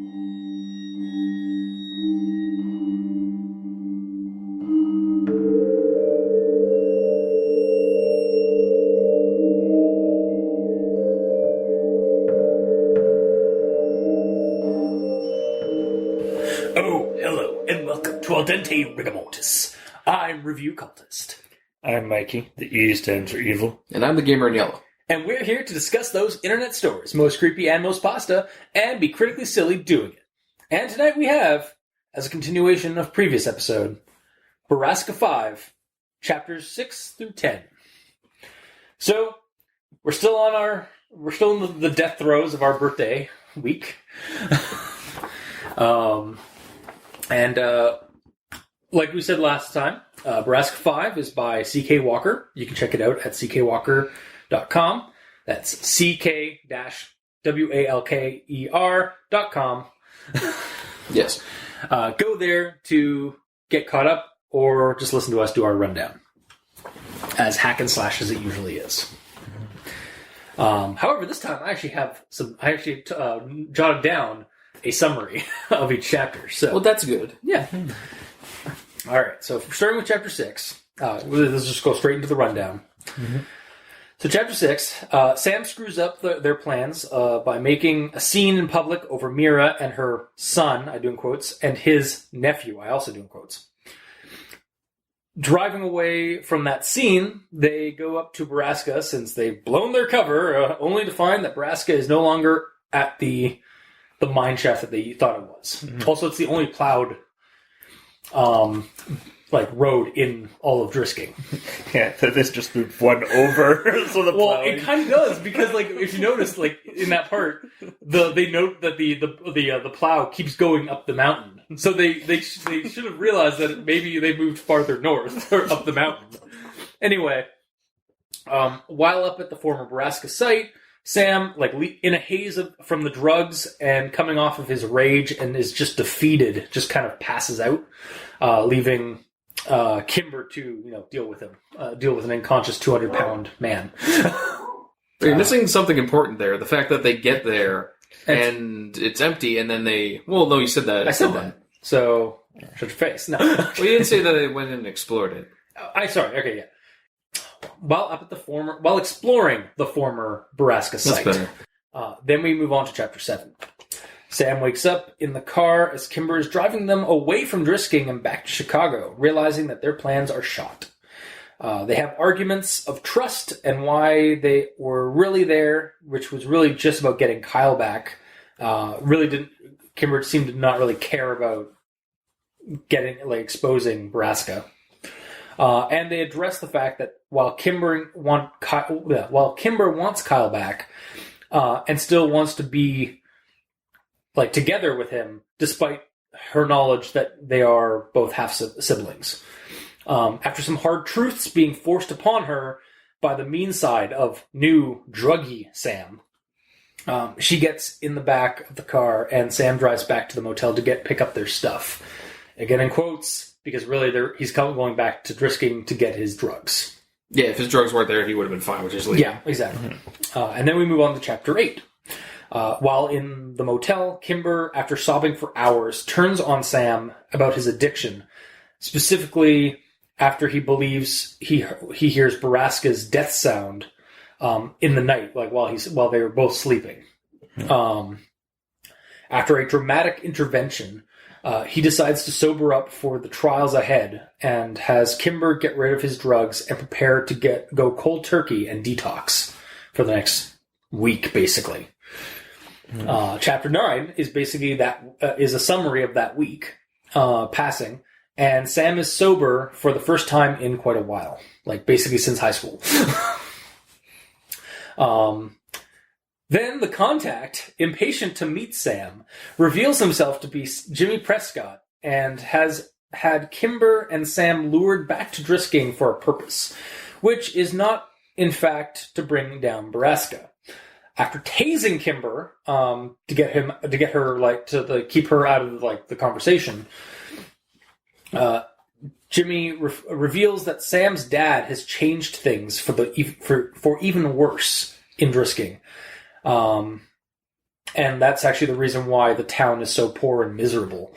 Oh, hello, and welcome to Dente Rigamortis. I'm Review Cultist. I'm Mikey, the E stands for evil. And I'm the gamer in yellow. And we're here to discuss those internet stories, most creepy and most pasta, and be critically silly doing it. And tonight we have, as a continuation of previous episode, Borrasca 5, chapters 6 through 10. So, we're still in the death throes of our birthday week. Like we said last time, Borrasca 5 is by C.K. Walker. You can check it out at ckwalker.com. That's CK-WALKER.com. Yes. Go there to get caught up or just listen to us do our rundown. As hack and slash as it usually is. However, this time I actually jotted down a summary of each chapter. So, Well, that's good. yeah. All right. So, starting with chapter 6, let's just go straight into the rundown. Mm-hmm. So, chapter 6, Sam screws up their plans by making a scene in public over Mira and her son, I do in quotes, and his nephew, I also do in quotes. Driving away from that scene, they go up to Borrasca since they've blown their cover, only to find that Borrasca is no longer at the mine shaft that they thought it was. Mm-hmm. Also, it's the only plowed road in all of Drisking. Yeah, this just moved one over. So the well, plowing. it kind of does because, if you notice, in that part, they note that the plow keeps going up the mountain. So they should have realized that maybe they moved farther north or up the mountain. Anyway, while up at the former Borrasca site, Sam, in a haze from the drugs and coming off of his rage and is just defeated, just kind of passes out, leaving Kimber to deal with him, deal with an unconscious 200-pound man. You're missing something important there. The fact that they get there and it's empty, and then they... Well, no, you said that. I said that. So, shut your face. No. Well, you didn't say that they went and explored it. Sorry. Okay, yeah. While exploring the former Borrasca site. That's better. Then we move on to chapter 7. Sam wakes up in the car as Kimber is driving them away from Drisking and back to Chicago, realizing that their plans are shot. They have arguments of trust and why they were really there, which was really just about getting Kyle back. Kimber seemed to not really care about exposing Borrasca. And they address the fact that while Kimber wants Kyle back, and still wants to be together with him, despite her knowledge that they are both half siblings. After some hard truths being forced upon her by the mean side of new druggy Sam, she gets in the back of the car, and Sam drives back to the motel to pick up their stuff. Again, in quotes, because really he's going back to Drisking to get his drugs. Yeah, if his drugs weren't there, he would have been fine, which is legal. Yeah, exactly. Mm-hmm. And then we move on to chapter 8. While in the motel, Kimber, after sobbing for hours, turns on Sam about his addiction. Specifically, after he believes he hears Borrasca's death sound in the night, while they were both sleeping. Mm-hmm. After a dramatic intervention, he decides to sober up for the trials ahead and has Kimber get rid of his drugs and prepare to go cold turkey and detox for the next week, basically. Mm-hmm. Chapter 9 is basically is a summary of that week passing, and Sam is sober for the first time in quite a while, basically since high school. Then the contact, impatient to meet Sam, reveals himself to be Jimmy Prescott and has had Kimber and Sam lured back to Drisking for a purpose, which is not, in fact, to bring down Borrasca. After tasing Kimber to keep her out of the conversation, Jimmy reveals that Sam's dad has changed things for even worse in Drisking. And that's actually the reason why the town is so poor and miserable.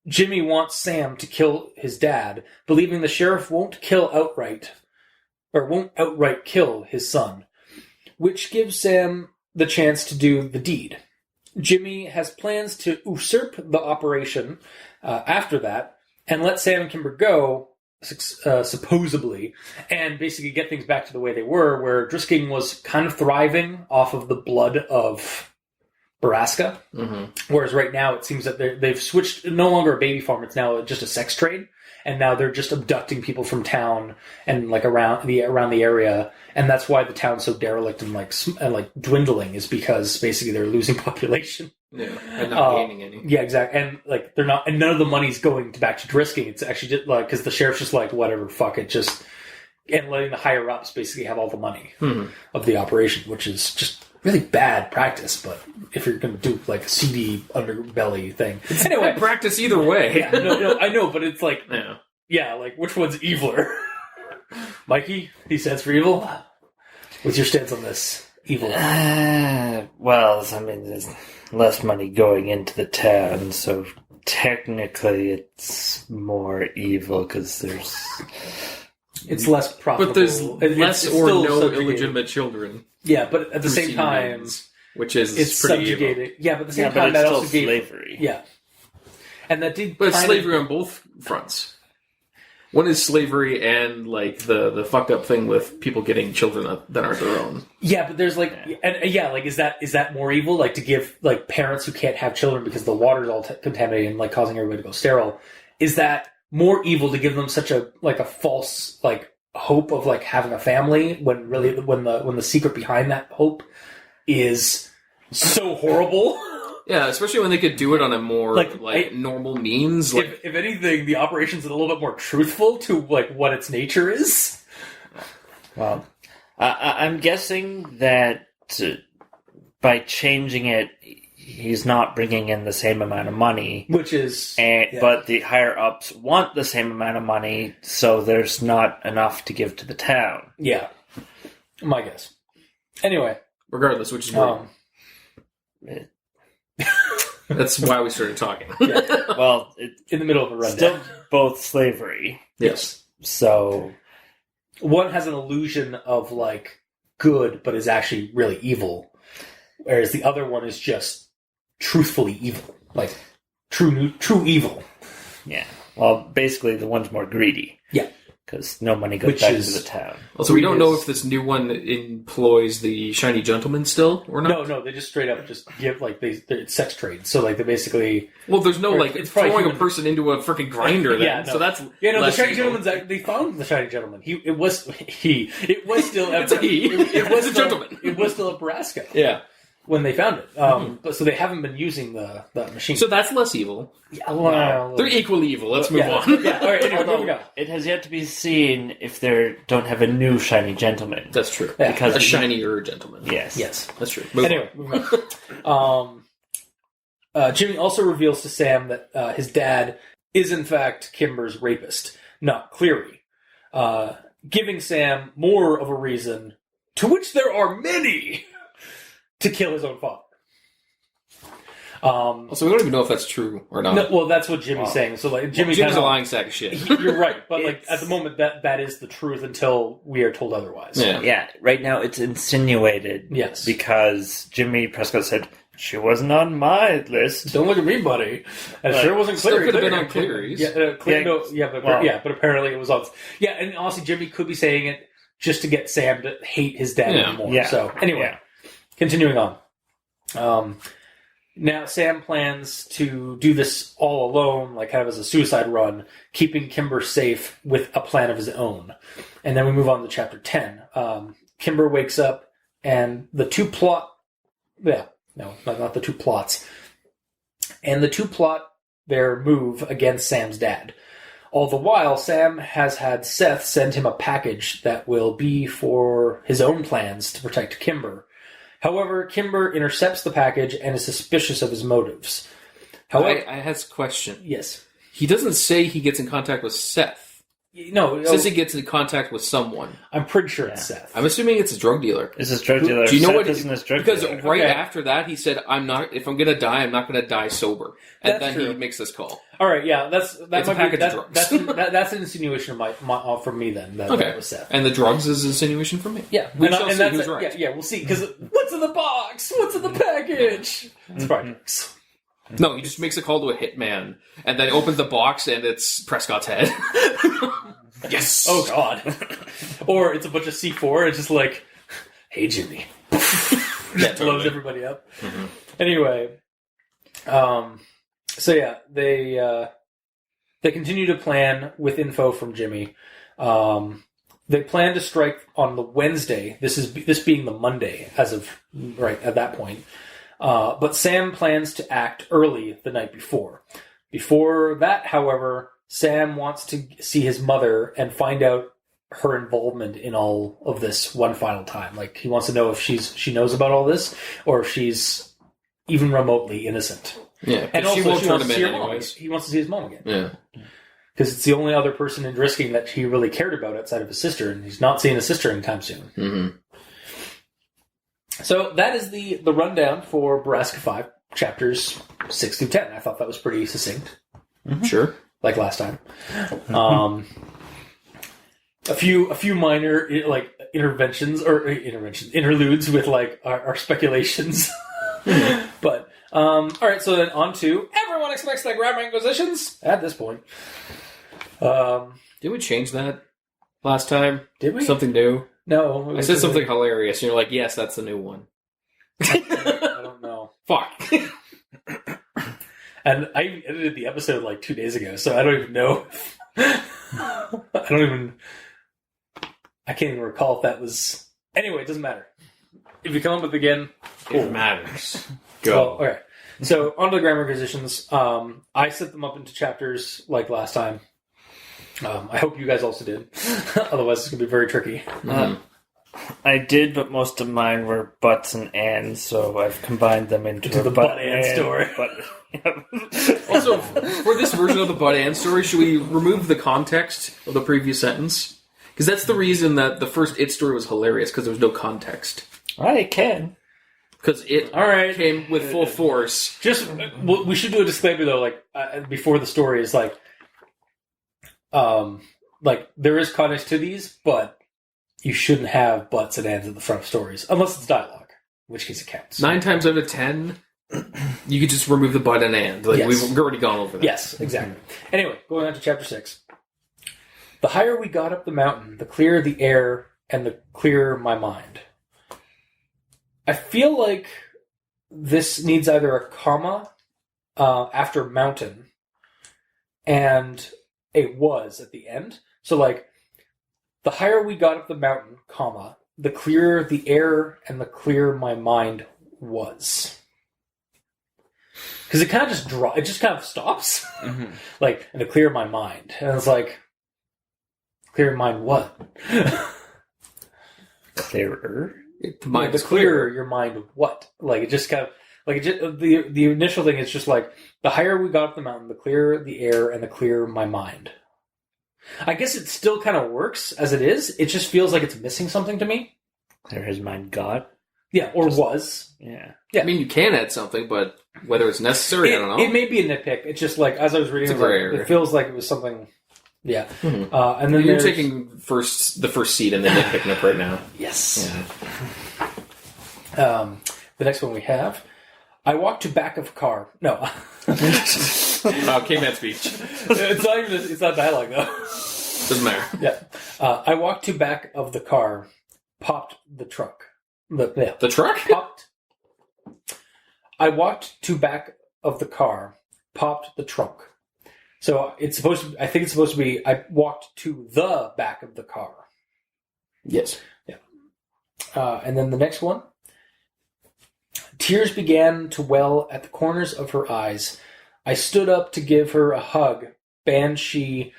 Jimmy wants Sam to kill his dad, believing the sheriff won't outright kill his son, which gives Sam the chance to do the deed. Jimmy has plans to usurp the operation after that and let Sam and Kimber go, supposedly, and basically get things back to the way they were, where Drisking was kind of thriving off of the blood of Borrasca, whereas right now it seems that they've switched, no longer a baby farm, it's now just a sex trade, and now they're just abducting people from town and like around the area, and that's why the town's so derelict and like dwindling, is because basically they're losing population. Yeah, and not gaining any. Yeah, exactly. And like they're not, and none of the money's going back to Drisking. It's actually just like, because the sheriff's just like, whatever, fuck it, just, and letting the higher ups basically have all the money of the operation, which is just really bad practice. But if you're going to do like a seedy underbelly thing, it's anyway, practice either way. Yeah, no, I know, but it's like, yeah, like which one's eviler? Mikey, he stands for evil. What's your stance on this? Evil. Well, I mean, there's less money going into the town, so technically it's more evil because there's... It's less profitable. But there's less or no illegitimate children. Yeah, but at the same time... Which is it's pretty subjugated. evil. Yeah, but at the same time, that also gave... slavery. Yeah. And that did... But it's slavery on both fronts. One is slavery and, like, the fucked up thing with people getting children that aren't their own. Yeah, but there's, like... And like, is that more evil? Like, to give, like, parents who can't have children because the water's all contaminated and, like, causing everybody to go sterile. Is that more evil to give them such a false, like, hope of, like, having a family when really, when the secret behind that hope is so horrible? Yeah, especially when they could do it on a more normal means. Like, if anything, the operation's a little bit more truthful to like what its nature is. Well, I'm guessing that by changing it, he's not bringing in the same amount of money, but the higher ups want the same amount of money, so there's not enough to give to the town. Yeah, my guess. Anyway, regardless, which is wrong. That's why we started talking. Yeah. Well, in the middle of a rundown. Still both slavery. Yes. So one has an illusion of like good, but is actually really evil, whereas the other one is just truthfully evil, like true evil. Yeah. Well, basically, the one's more greedy. Yeah. Because no money goes back to the town. Also, we don't know if this new one employs the shiny gentleman still or not. No, they just straight up just give like it's sex trade. So like they basically there's no like it's throwing a person into a freaking grinder. Then. Yeah, no. So that's the shiny gentleman's. They found the shiny gentleman. It was still it was still at gentleman. It was still at Borrasca. Yeah. When they found it, but so they haven't been using the machine. So that's less evil. Yeah, well, they're equally evil. Let's move on. Yeah, all right. Anyway, moving on. It has yet to be seen if they don't have a new shiny gentleman. That's true. Yeah. Because a shinier gentleman. Yes, that's true. Moving on. Jimmy also reveals to Sam that his dad is in fact Kimber's rapist, not Cleary, giving Sam more of a reason, to which there are many, to kill his own father. So we don't even know if that's true or not. No, well, that's what Jimmy's saying. So, like, Jimmy's a lying sack of shit. You're right, but like at the moment, that is the truth until we are told otherwise. Yeah. Right now, it's insinuated. Yes, because Jimmy Prescott said she wasn't on my list. Don't look at me, buddy. And it sure wasn't Cleary. Still could have been on Cleary's. But apparently it was on. Yeah, and honestly, Jimmy could be saying it just to get Sam to hate his dad anymore. Yeah. So anyway, continuing on. Now Sam plans to do this all alone, like kind of as a suicide run, keeping Kimber safe with a plan of his own. And then we move on to chapter 10. Kimber wakes up and the two plot... Yeah, no, not the two plots. And the two plot their move against Sam's dad. All the while, Sam has had Seth send him a package that will be for his own plans to protect Kimber. However, Kimber intercepts the package and is suspicious of his motives. However, I had a question. Yes. He doesn't say he gets in contact with Seth. No, Says he gets in contact with someone. I'm pretty sure it's Seth. I'm assuming it's a drug dealer. It's his drug dealer. Do you know Seth what? isn't his drug Because dealer. right after that, he said, "I'm not. If I'm gonna die, I'm not gonna die sober." And That's then true. he makes this call. All right, yeah, that's It's a package of drugs. That's an insinuation from me then. That was Seth. And the drugs is insinuation from me. Yeah, we shall see that's who's right. Yeah, we'll see. Because what's in the box? What's in the package? It's probably drugs. No, he just makes a call to a hitman, and then opens the box, and it's Prescott's head. Yes. Oh God. Or it's a bunch of C4. It's just like, hey Jimmy, just blows everybody up. Mm-hmm. Anyway, so yeah, they continue to plan with info from Jimmy. They plan to strike on the Wednesday. This being the Monday as of right at that point. But Sam plans to act early the night before. Before that, however, Sam wants to see his mother and find out her involvement in all of this one final time. Like, he wants to know if she knows about all this, or if she's even remotely innocent. Yeah, and also she won't turn wants him to see in her mom. anyways. He wants to see his mom again. Yeah. Because it's the only other person in Drisking that he really cared about outside of his sister, and he's not seeing his sister anytime soon. Mm-hmm. So that is the rundown for Borrasca 5, chapters 6 through 10. I thought that was pretty succinct. Mm-hmm. Sure. Like last time. A few minor interludes with like our speculations. But all right, so then on to everyone expects the grammar inquisitions at this point. Did we change that last time? Did we? Something new? No. I said something hilarious, and you're like, yes, that's the new one. I don't know. Fuck. And I edited the episode like 2 days ago, so I don't even know. I can't even recall if that was... Anyway, it doesn't matter. If you come up with it again... It matters. Go. Well, okay. So, on to the grammar inquisitions. I set them up into chapters like last time. I hope you guys also did. Otherwise, it's going to be very tricky. Mm-hmm. I did, but most of mine were butts and ands, so I've combined them into the butt and story. Also, for this version of the butt and story, should we remove the context of the previous sentence? Because that's the reason that the first It story was hilarious, because there was no context. I can. Because it came with full force. Just, we should do a disclaimer though, like, before the story is like, there is context to these, but you shouldn't have butts and ands at the front of stories, unless it's dialogue, in which case it counts. 9 times out of 10, you could just remove the butt and and. Like, Yes. We've already gone over that. Yes, exactly. Anyway, going on to chapter 6. The higher we got up the mountain, the clearer the air and the clearer my mind. I feel like this needs either a comma after mountain and a was at the end. So, like, the higher we got up the mountain, comma, the clearer the air and the clearer my mind was. Because it kind of just kind of stops. Mm-hmm. Like, and to clear my mind. And it's like, clear mind what? Clearer? The clearer your mind what? Like, it just kind of, like, the initial thing is just like, the higher we got up the mountain, the clearer the air and the clearer my mind. I guess it still kind of works as it is. It just feels like it's missing something to me. Clear his mind got? Yeah, or was. Yeah. I mean, you can add something, but whether it's necessary, I don't know. It may be a nitpick. It's just like, as I was reading, it feels like it was something... Yeah. Mm-hmm. And then you're taking the first seat and then nitpicking up right now. Yes. Yeah. The next one we have... I walked to back of car. No. Caveman speech. It's not dialogue, though. Doesn't matter. Yeah. I walked to back of the car, popped the truck. The truck? Popped. I walked to back of the car, popped the trunk. So I think it's supposed to be, I walked to the back of the car. Yes. Yeah. And then the next one. Tears began to well at the corners of her eyes. I stood up to give her a hug. Banshee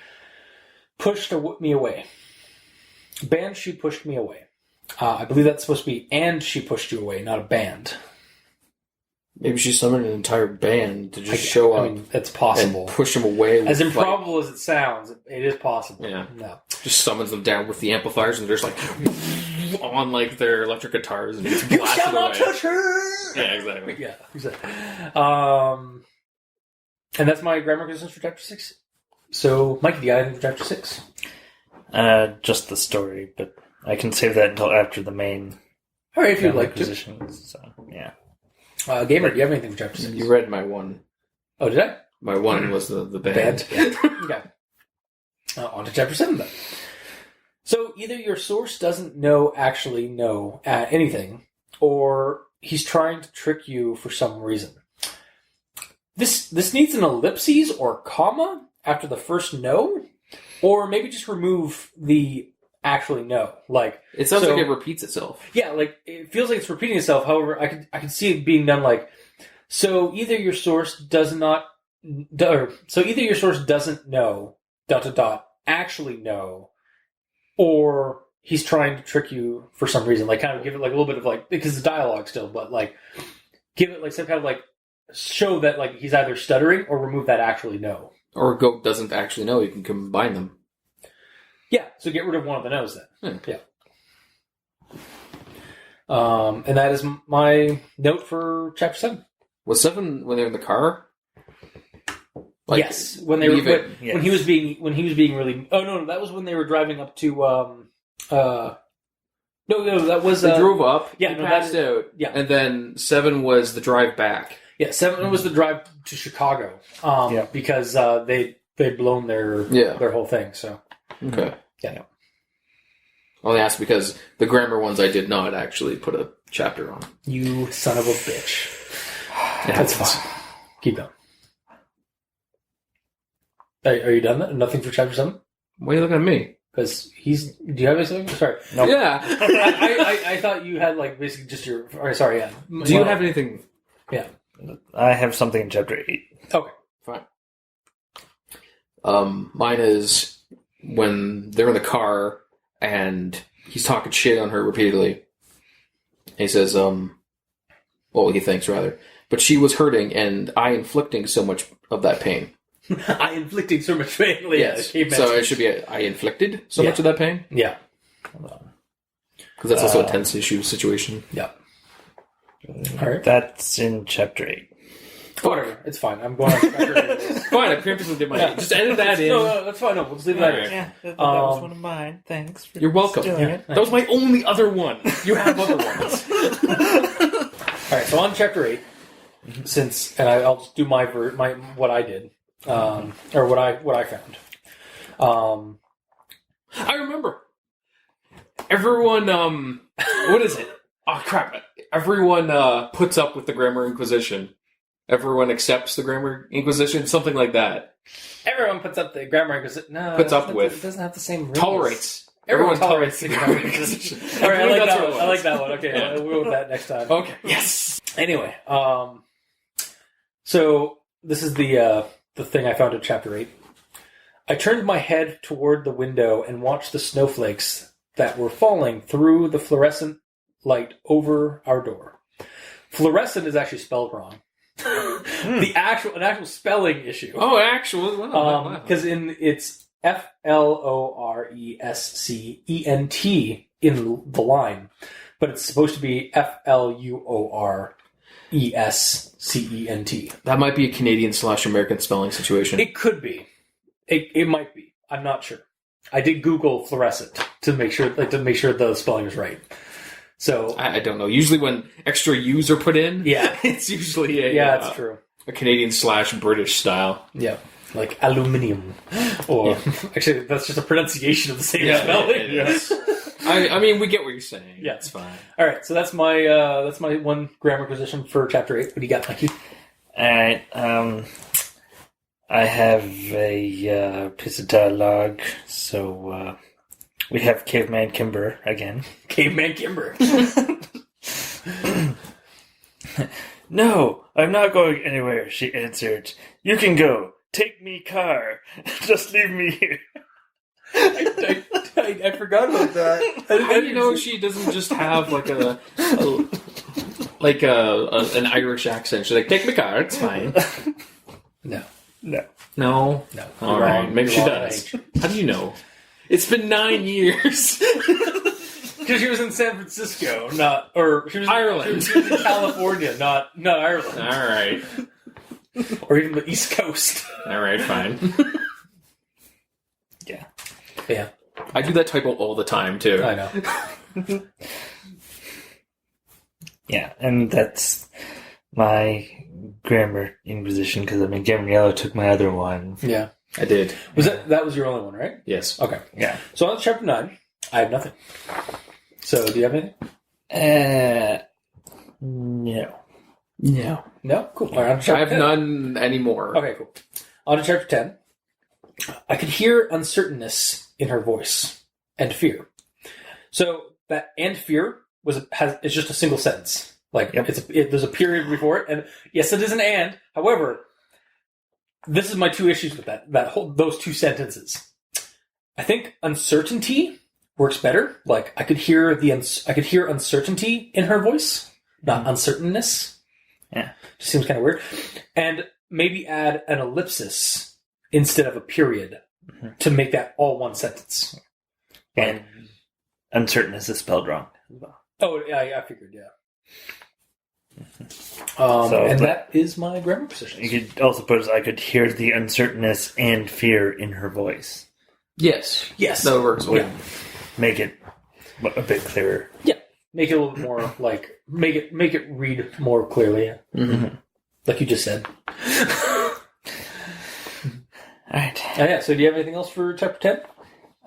pushed me away. Banshee pushed me away. I believe that's supposed to be, and she pushed you away, not a band. Maybe she summoned an entire band to just show up. I mean, it's possible. And push them away. As improbable as it sounds, it is possible. Yeah. No. Just summons them down with the amplifiers and they're just like on like their electric guitars and just blasted away. Touch her! Yeah, exactly. Yeah, exactly. And that's my grammar quizzes for chapter 6. So, Mikey, do you got anything for chapter 6? Just the story, but I can save that until after the main. All right, if you'd like to. Positions, so, yeah. Gamer, do you have anything for chapter 6? You read my one. Oh, did I? My one was the band. Okay. On to chapter 7 then. So either your source doesn't actually know anything, or he's trying to trick you for some reason. This needs an ellipses or comma after the first no, or maybe just remove the actually no. Like it sounds like it repeats itself. Yeah, like it feels like it's repeating itself. However, I can see it being done like so. Either your source doesn't know actually know, or he's trying to trick you for some reason. Like kind of give it like a little bit of like because the dialogue still, but like give it like some kind of like show that like he's either stuttering or remove that actually know. Or Goat doesn't actually know. You can combine them. Yeah, so get rid of one of the no's then. Yeah. And that is my note for chapter 7. Was 7 when they're in the car? Like, yes, when they were when he was being really. Oh no, that was when they were driving up to. No, that was they drove up. Yeah, they passed out. Yeah, and then 7 was the drive back. Yeah, 7 was the drive to Chicago. Because they'd blown their whole thing. So okay, yeah. Only asked because the grammar ones I did not actually put a chapter on. You son of a bitch. That's fine. Keep going. Are you done? Nothing for chapter 7? Why are you looking at me? Because he's. Do you have anything? Sorry. Nope. Yeah. I thought you had like basically just your. Sorry. Yeah. Do you have anything? Yeah. I have something in chapter 8. Okay. Fine. Mine is when they're in the car and he's talking shit on her repeatedly. He says, well, he thinks rather, but she was hurting and I inflicting so much of that pain. I inflicting so much pain. Yes. So it should be I inflicted so much of that pain? Yeah. Because that's also a tense issue situation. Yeah. All right. That's in chapter 8. Whatever. It's fine. I'm going on chapter 8. Fine, I preemptively did my Just edit that in. No, that's fine. No, we'll just leave that in. Yeah, that was one of mine. Thanks. You're welcome. It. That was my only other one. You have other ones. All right, so on chapter 8, I'll just do my what I did, or what I found. I remember. Everyone, what is it? Oh crap! Everyone puts up with the Grammar Inquisition. Everyone accepts the Grammar Inquisition, something like that. Everyone puts up the Grammar Inquisition. No, puts up with. It doesn't have the same rules. Tolerates. Everyone tolerates the Grammar Inquisition. All right, I like that one. Okay, yeah. We'll go with that next time. Okay. Yes. Anyway, so this is the thing I found in chapter 8. I turned my head toward the window and watched the snowflakes that were falling through the fluorescent light over our door. Fluorescent is actually spelled wrong. An actual spelling issue. Oh, actual. Wow. Because it's FLORESCENT in the line, but it's supposed to be FLUORESCENT. That might be a Canadian/American spelling situation. It could be. It might be. I'm not sure. I did Google fluorescent to make sure the spelling is right. So I don't know. Usually when extra U's are put in, it's usually it's true. A Canadian/British style. Yeah, like aluminium. Or actually, that's just a pronunciation of the same spelling. Yes. I mean, we get what you're saying. Yeah, it's fine. All right, so that's my one grammar position for chapter 8. What do you got, Mikey? All right. I have a piece of dialogue. So we have Caveman Kimber again. Caveman Kimber. No, I'm not going anywhere, she answered. You can go. Take me car. Just leave me here. I forgot about that. How do you know she doesn't just have like a like an Irish accent. She's like, take my car, it's fine. No. No. No? No. All right, maybe she Wrong does. age. How do you know? It's been 9 years. Because she was in San Francisco, she was Ireland. She was in California, not Ireland. All right. Or even the East Coast. All right, fine. Yeah. Yeah. I do that typo all the time, too. I know. Yeah, and that's my grammar inquisition because Gabriella took my other one. Yeah. I did. That was your only one, right? Yes. Okay. Yeah. So on to chapter 9, I have nothing. So do you have anything? No. No. No? Cool. All right, on to chapter I have 10. none anymore. Okay, cool. On to chapter 10. I could hear uncertainness in her voice and fear. So that and fear is just a single sentence. Like there's a period before it, and yes, it is an and. However, this is my two issues with those two sentences. I think uncertainty works better. Like I could hear uncertainty in her voice, not uncertainness. Yeah, just seems kind of weird. And maybe add an ellipsis instead of a period to make that all one sentence. And uncertainness is spelled wrong as well. Oh, yeah, I figured, yeah. That is my grammar position. You could also put I could hear the uncertainness and fear in her voice. Yes. Yes. That works well. Yeah. Make it a bit clearer. Yeah. Make it a little more, make it read more clearly. Mm-hmm. Like you just said. Alright. Yeah, so do you have anything else for chapter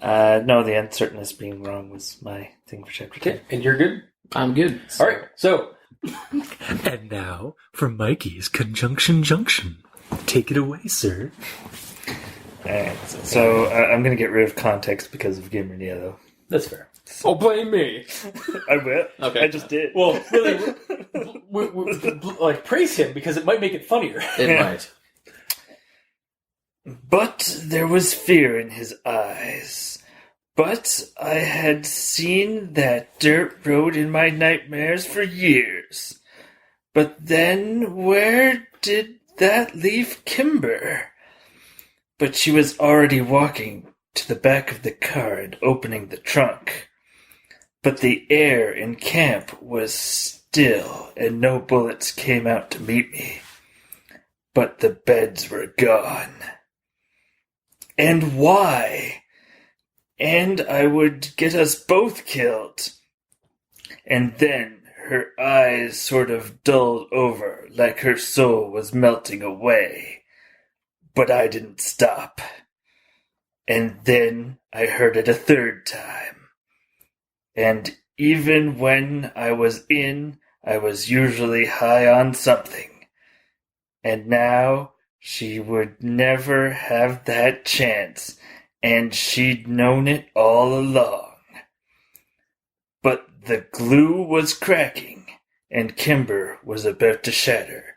10? No, the uncertainness being wrong was my thing for chapter 10. Okay, and you're good? I'm good. All right, so... And now for Mikey's Conjunction Junction. Take it away, sir. Alright, so I'm going to get rid of context because of Gabriella, though. That's fair. Oh, blame me. I will. Okay. I just did. Well, really, praise him because it might make it funnier. It might. But there was fear in his eyes. But I had seen that dirt road in my nightmares for years. But then where did that leave Kimber? But she was already walking to the back of the car and opening the trunk. But the air in camp was still, and no bullets came out to meet me. But the beds were gone. And why? And I would get us both killed. And then her eyes sort of dulled over, like her soul was melting away. But I didn't stop. And then I heard it a third time. And even when I was usually high on something. And now she would never have that chance, and she'd known it all along. But the glue was cracking, and Kimber was about to shatter,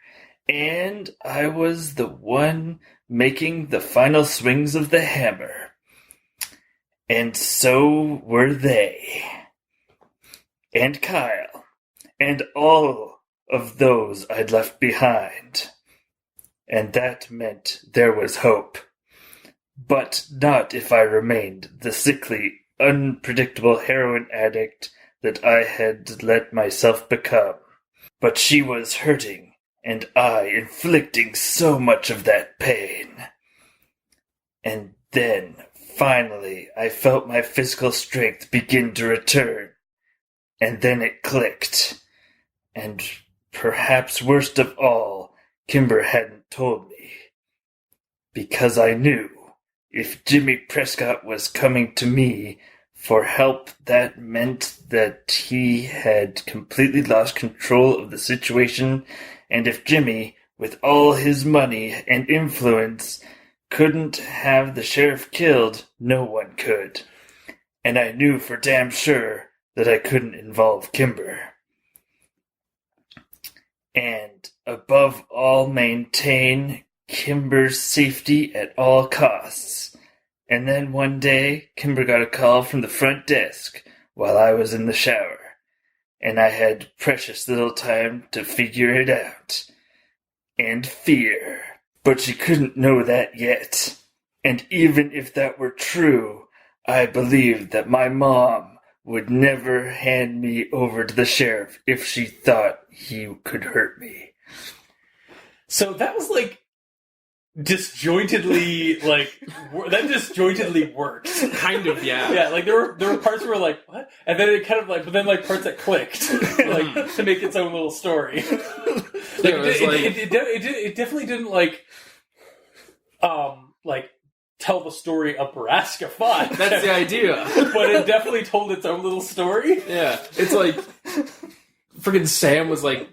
and I was the one making the final swings of the hammer. And so were they. And Kyle, and all of those I'd left behind. And that meant there was hope. But not if I remained the sickly, unpredictable heroin addict that I had let myself become. But she was hurting, and I inflicting so much of that pain. And then, finally, I felt my physical strength begin to return. And then it clicked. And perhaps worst of all, Kimber hadn't told me. Because I knew if Jimmy Prescott was coming to me for help, that meant that he had completely lost control of the situation, and if Jimmy, with all his money and influence, couldn't have the sheriff killed, no one could. And I knew for damn sure that I couldn't involve Kimber. And above all, maintain Kimber's safety at all costs. And then one day, Kimber got a call from the front desk while I was in the shower. and I had precious little time to figure it out. And fear. But she couldn't know that yet. And even if that were true, I believed that my mom would never hand me over to the sheriff if she thought he could hurt me. So that was like disjointedly that disjointedly worked. Kind of, yeah. Yeah, like there were parts where like what, and then it kind of like, but then like parts that clicked, like to make its own little story. It definitely didn't like tell the story of Borrasca 5. That's the idea. But it definitely told its own little story. Yeah, it's like freaking Sam was like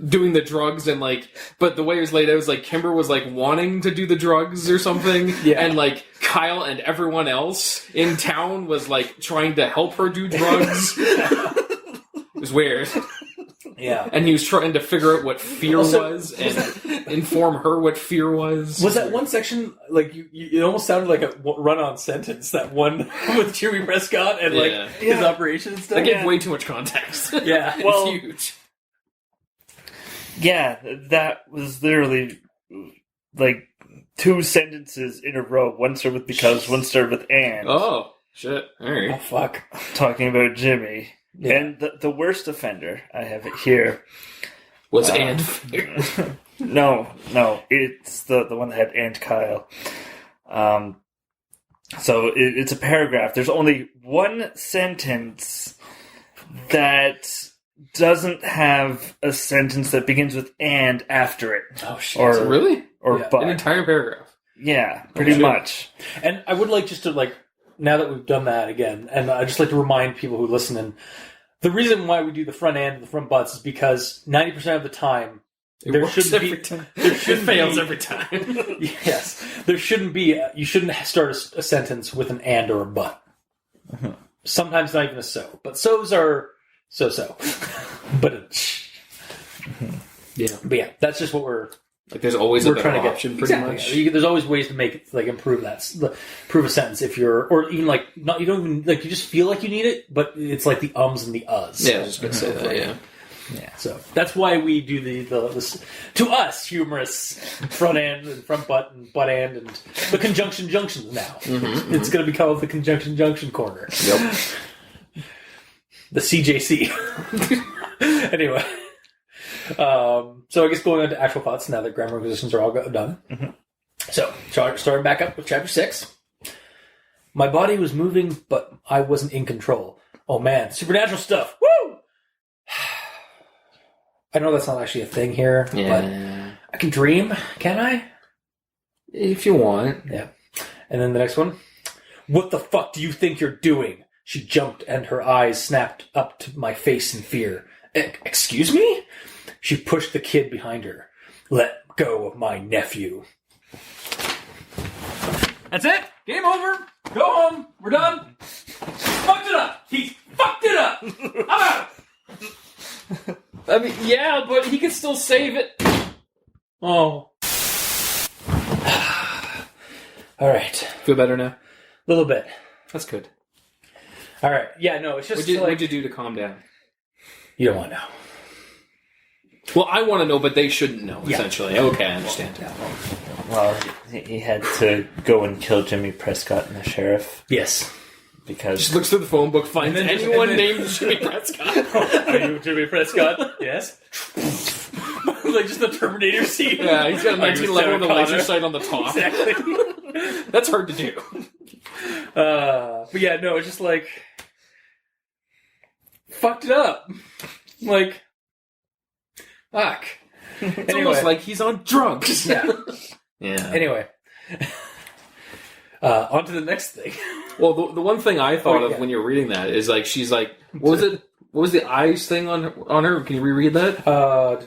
doing the drugs and like, but the way it was laid out was like Kimber was like wanting to do the drugs or something, yeah. And like Kyle and everyone else in town was like trying to help her do drugs. It was weird. Yeah, and he was trying to figure out what fear was and inform her what fear was. Was that one section like it almost sounded like a run-on sentence? That one with Jimmy Prescott and like his operation and stuff. That gave way too much context. Yeah, well, it's huge. Yeah, that was literally like 2 sentences in a row. One started with because, one started with and. Oh shit! All right. Oh fuck! Talking about Jimmy. Yeah. And the worst offender, I have it here. Was and? No, it's the one that had and Kyle. So it's a paragraph. There's only one sentence that doesn't have a sentence that begins with and after it. Oh shit! Or really? Or but. An entire paragraph. Yeah, pretty much. And I would like just to like, now that we've done that again, and I just like to remind people who listen, and the reason why we do the front and the front butts is because 90% of the time It fails every time. Yes, there shouldn't be. You shouldn't start a sentence with an and or a but. Mm-hmm. Sometimes not even a so, but so's are so. But yeah, that's just what we're. Like there's always a better trying to get option, pretty much. Yeah. There's always ways to make it like improve improve a sentence if you're, or even like not, you don't even like, you just feel like you need it, but it's like the ums and the uhs. Yeah, I was just gonna say that. Yeah. So that's why we do the to us humorous front end and front butt and butt end and the conjunction junctions now. Mm-hmm, It's going to be called the conjunction junction corner. Yep. The CJC. Anyway. So I guess going on to actual thoughts now that grammar requisitions are all done. Mm-hmm. So, starting back up with chapter 6. My body was moving, but I wasn't in control. Oh man, supernatural stuff. Woo! I know that's not actually a thing here, but I can dream, can I? If you want. Yeah. And then the next one. What the fuck do you think you're doing? She jumped and her eyes snapped up to my face in fear. Excuse me? She pushed the kid behind her. Let go of my nephew. That's it. Game over. Go home. We're done. Fucked it up. He fucked it up. I'm out. I mean, yeah, but he can still save it. Oh. All right. Feel better now? A little bit. That's good. All right. Yeah, no, it's just What'd you do to calm down? You don't want to know. Well, I want to know, but they shouldn't know, essentially. Okay, I understand. Well, he had to go and kill Jimmy Prescott and the sheriff. Yes. Because just looks through the phone book, finds anyone named Jimmy Prescott. Are you Jimmy Prescott? Yes. Like just the Terminator scene. Yeah, he's got a 1911 with a laser sight on the top. Exactly. That's hard to do. But yeah, no, it's just like fucked it up. Like, fuck. It's almost like he's on drugs. Yeah. Yeah. Anyway. On to the next thing. Well, the one thing I thought of when you're reading that is like, she's like, what was the eyes thing on her? Can you reread that?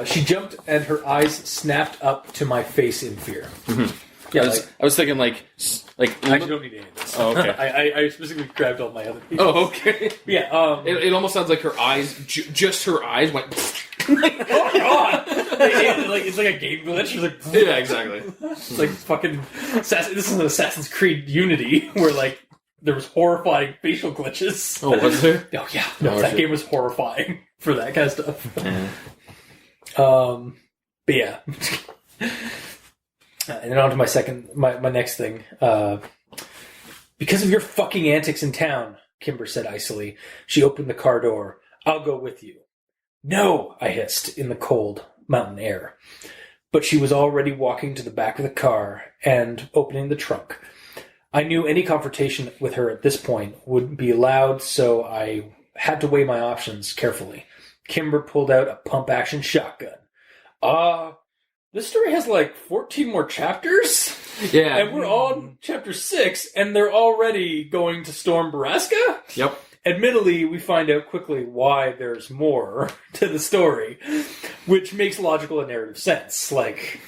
She jumped and her eyes snapped up to my face in fear. Mm-hmm. Yeah, I was thinking like I actually don't need any of this. Oh, okay. I specifically grabbed all my other pieces. Oh, okay. Yeah. It almost sounds like her eyes, just her eyes went. Oh god! It's like a game glitch. It's like, yeah, exactly. It's like fucking. This is an Assassin's Creed Unity where like there was horrifying facial glitches. Oh, was there? Oh yeah, no, Oh, that shit. game was horrifying for that kind of stuff. Yeah. But yeah. And then on to my next thing. Because of your fucking antics in town, Kimber said icily. She opened the car door. I'll go with you. No, I hissed in the cold mountain air. But she was already walking to the back of the car and opening the trunk. I knew any confrontation with her at this point would be loud, so I had to weigh my options carefully. Kimber pulled out a pump-action shotgun. This story has like 14 more chapters? Yeah. And we're on chapter 6, and they're already going to storm Borrasca? Yep. Admittedly, we find out quickly why there's more to the story, which makes logical and narrative sense. Like,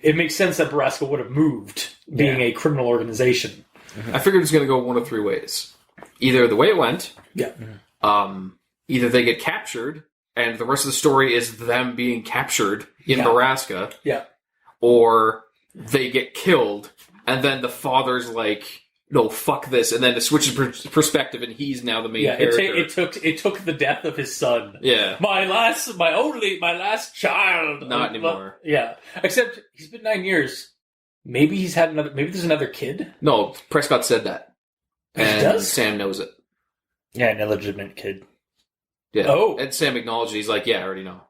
it makes sense that Borrasca would have moved, being a criminal organization. I figured it was going to go one of three ways. Either the way it went, Yeah. either they get captured, and the rest of the story is them being captured in Yeah. Borrasca, Yeah. or they get killed, and then the father's like, no, fuck this, and then it switches perspective, and he's now the main Yeah, character. it took the death of his son. Yeah. My last child. Not anymore. Yeah. Except, he's been 9 years. Maybe there's another kid? No, Prescott said that. He And does? Sam knows it. Yeah, an illegitimate kid. Yeah. Oh. And Sam acknowledged it. He's like, yeah, I already know.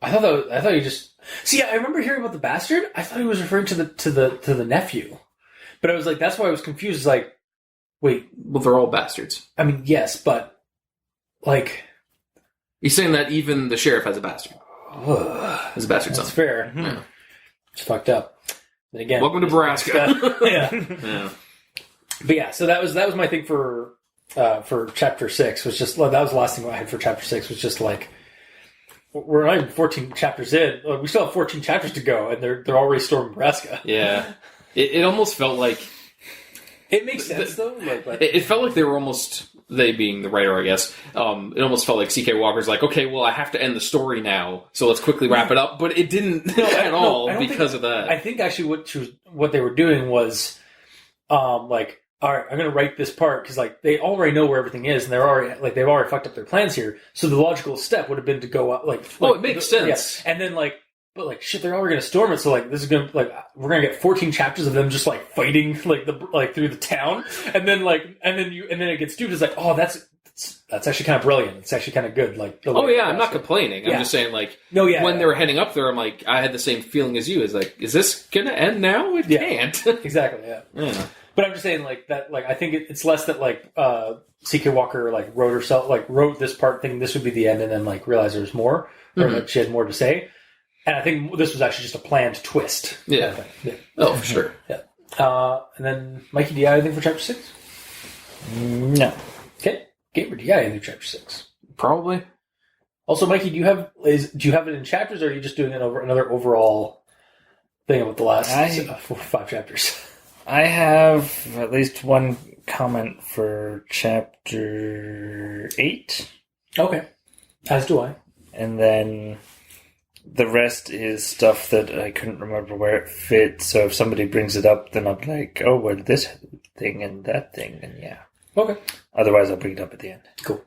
I thought he just... See, I remember hearing about the bastard. I thought he was referring to the nephew. But I was like, that's why I was confused. It's like, wait, Well, they're all bastards. I mean, yes, but, like... He's saying that even the sheriff has a bastard. Has a bastard That's son. fair. Yeah. It's fucked up. Then again... Welcome to Borrasca. yeah. Yeah. But yeah, so that was my thing for chapter 6. Was just that was the last thing I had for chapter 6. Was just like we're not even 14 chapters in. We still have 14 chapters to go, and they're already storming Borrasca. Yeah. It almost felt like... It makes sense though. Like It felt like they were almost... They being the writer, I guess. It almost felt like C.K. Walker's like, okay, well, I have to end the story now, so let's quickly wrap it up. But it didn't at all I don't because of that. I think actually what they were doing was, like, all right, I'm going to write this part because like they already know where everything is, and they've already fucked up their plans here. So the logical step would have been to go out it makes sense. Yeah. And then but like shit, they're already going to storm it. So like this is going to we're going to get 14 chapters of them just like fighting through the town, and then it gets stupid. It's like, oh, that's actually kind of brilliant. It's actually kind of good. Like Oh yeah, I'm not complaining. Yeah. I'm just saying, like, No, yeah, when yeah. they were heading up there, I'm like, I had the same feeling as you. Is like, is this gonna end now? It Yeah. can't. Exactly, yeah. Yeah. But I'm just saying, like that. Like I think it's less that C.K. Walker wrote this part thinking this would be the end, and then like realized there was more, or Mhm. that she had more to say. And I think this was actually just a planned twist. Yeah. kind of thing. Oh, for sure. And then Mikey, do you have anything for chapter 6? No. Okay, Gamer, do you have anything for chapter 6? Probably. Also, Mikey, do you have it in chapters, or are you just doing another overall thing about the last 4 or 5 chapters? I have at least one comment for chapter 8, Okay, as do I. and then the rest is stuff that I couldn't remember where it fit. So if somebody brings it up, then I'm like, oh, well, this thing and that thing, and yeah. Okay, Otherwise, I'll bring it up at the end. cool.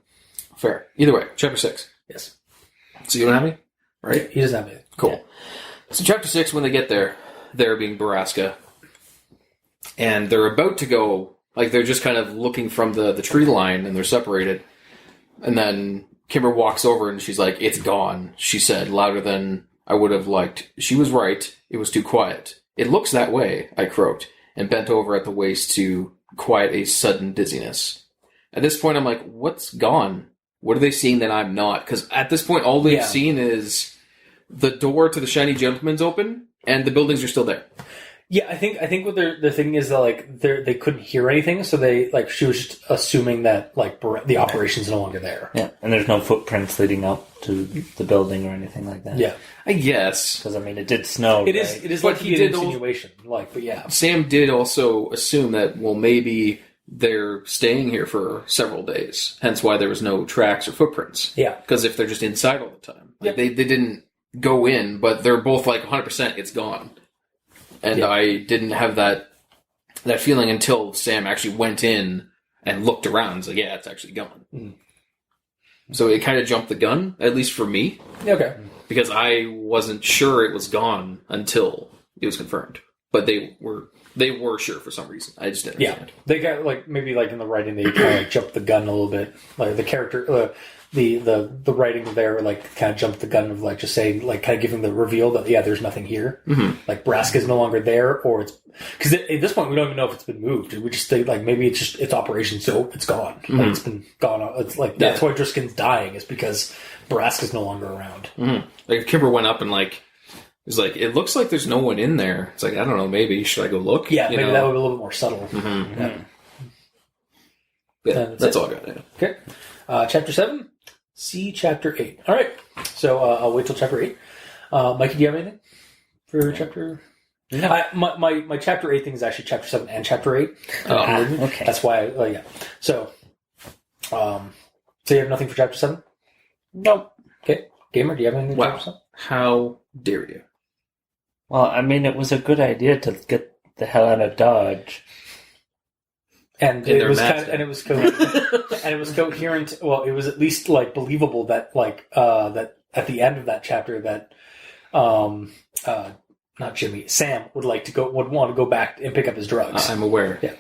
Fair. Either way, chapter 6. Yes, So you don't have any? Right? he doesn't have anything. Cool. Yeah. So chapter 6, when they get there, they're being Borrasca. And they're about to go, like, they're just kind of looking from the tree line, and they're separated. And then Kimber walks over, and she's like, it's gone, she said, louder than I would have liked. She was right. It was too quiet. It looks that way, I croaked, and bent over at the waist to quiet a sudden dizziness. At this point, I'm like, what's gone? What are they seeing that I'm not? Because at this point, all they've seen is the door to the Shiny Gentleman's open, and the buildings are still there. Yeah, I think what the thing is that they couldn't hear anything, so she was just assuming that the operation's no longer there. Yeah, and there's no footprints leading up to the building or anything like that. Yeah, I guess. Because, I mean, it did snow. it right? is But like he an did insinuation. But yeah, Sam did also assume that, well, maybe they're staying here for several days, hence why there was no tracks or footprints. yeah, Because if they're just inside all the time. Like, Yep. they didn't go in, but they're both like 100% it's gone. And Yeah. I didn't have that that feeling until Sam actually went in and looked around. It's like, yeah, it's actually gone. Mm. So it kind of jumped the gun, at least for me, Okay. because I wasn't sure it was gone until it was confirmed. But they were sure for some reason. I just didn't understand. They got like maybe like in the writing they kind of like jumped the gun a little bit. Like the character, the writing there like kind of jumped the gun of like just saying like kind of giving the reveal that there's nothing here. Mm-hmm. Like Borrasca is no longer there, or it's because at this point we don't even know if it's been moved. We just think like maybe it's just its operation, so it's gone. Mm-hmm. Like, it's been gone. It's like that's why Driskin's dying is because Borrasca's no longer around. Mm-hmm. Like if Kimber went up and like. It's like, it looks like there's no one in there. It's like, I don't know, maybe. Should I go look? Yeah, maybe that would be a little bit more subtle. Mm-hmm. Yeah, that's all I got. Yeah. Okay. Chapter 7, see Chapter 8. All right. So I'll wait till Chapter 8. Mikey, do you have anything for Chapter... No. My Chapter 8 thing is actually Chapter 7 and Chapter 8. Okay. That's why, yeah. So you have nothing for Chapter 7? Nope. Okay. Gamer, do you have anything for Wow. Chapter 7? How dare you? Well, I mean, it was a good idea to get the hell out of Dodge. And In it their was mask. and it was and it was coherent. Well, it was at least like believable that like that at the end of that chapter that not Jimmy, Sam would want to go back and pick up his drugs. I'm aware. Yeah.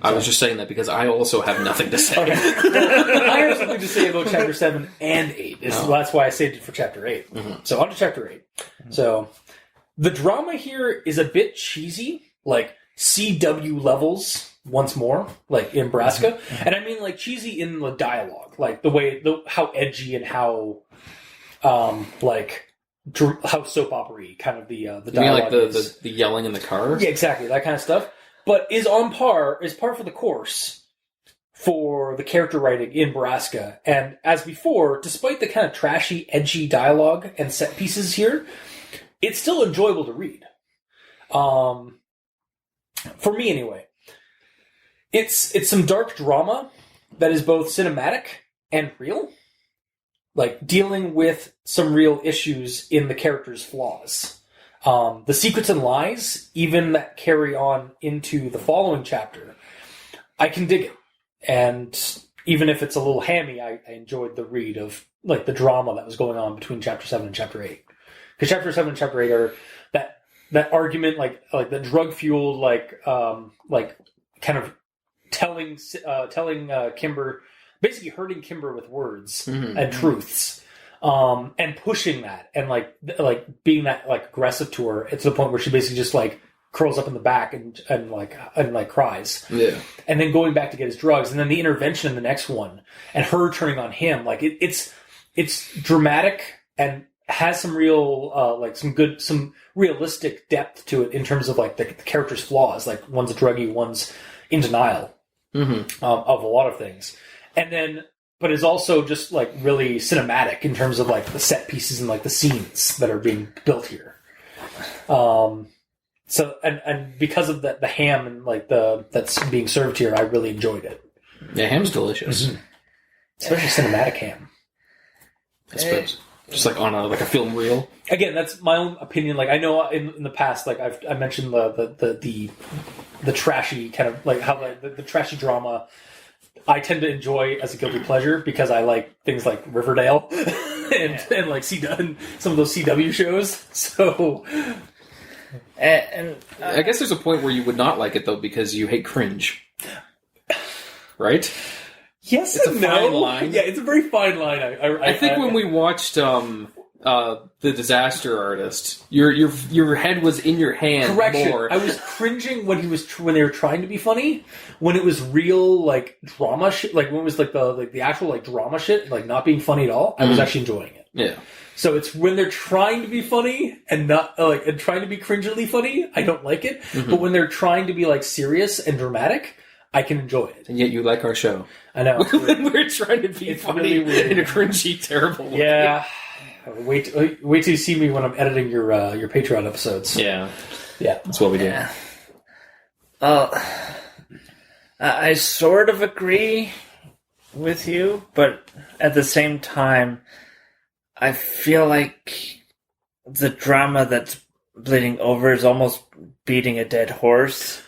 I was just saying that because I also have nothing to say. Okay. I have something to say about Chapter 7 and 8. That's why I saved it for Chapter 8. Mm-hmm. So on to Chapter 8. So the drama here is a bit cheesy, like CW levels once more, like in Borrasca. Mm-hmm. And I mean like cheesy in the dialogue, like how edgy and how how soap opera-y kind of the dialogue. You mean like is. the yelling in the car? Yeah, exactly, that kind of stuff. But is par for the course for the character writing in Borrasca. And as before, despite the kind of trashy, edgy dialogue and set pieces here, it's still enjoyable to read. For me, anyway. It's some dark drama that is both cinematic and real. Like, dealing with some real issues in the character's flaws. The secrets and lies, even that carry on into the following chapter, I can dig it. And even if it's a little hammy, I enjoyed the read of like the drama that was going on between Chapter 7 and Chapter 8. Because Chapter 7 and Chapter 8 are that argument, like the drug-fueled, like kind of telling Kimber, basically hurting Kimber with words and truths. And pushing that and like being that like aggressive to her, it's to the point where she basically just like curls up in the back and cries. Yeah. And then going back to get his drugs, and then the intervention in the next one, and her turning on him. Like it's dramatic and has some real some realistic depth to it in terms of like the character's flaws. Like one's a druggie, one's in denial of a lot of things, and then. But is also just like really cinematic in terms of like the set pieces and like the scenes that are being built here. So and because of the ham and like that's being served here, I really enjoyed it. Yeah, ham's delicious, especially cinematic ham. I suppose just like on a film reel. Again, that's my own opinion. Like I know in the past, like I mentioned the trashy kind of like how the trashy drama. I tend to enjoy as a guilty pleasure because I like things like Riverdale and like and some of those CW shows. So, and I guess there's a point where you would not like it though because you hate cringe, right? Yes, it's a fine line. Yeah, it's a very fine line. I think when we watched The Disaster Artist, your head was in your hand. Correction. More. I was cringing when they were trying to be funny. When it was real like drama shit, like when it was like the actual like drama shit, like not being funny at all, I was actually enjoying it. Yeah. So it's when they're trying to be funny and not like and trying to be cringily funny, I don't like it. But when they're trying to be like serious and dramatic, I can enjoy it. And yet you like our show. I know. When we're trying to be funny really in a cringy, terrible way. Yeah. Wait till you see me when I'm editing your Patreon episodes. Yeah. Yeah. That's what we do. Yeah. I sort of agree with you, but at the same time, I feel like the drama that's bleeding over is almost beating a dead horse.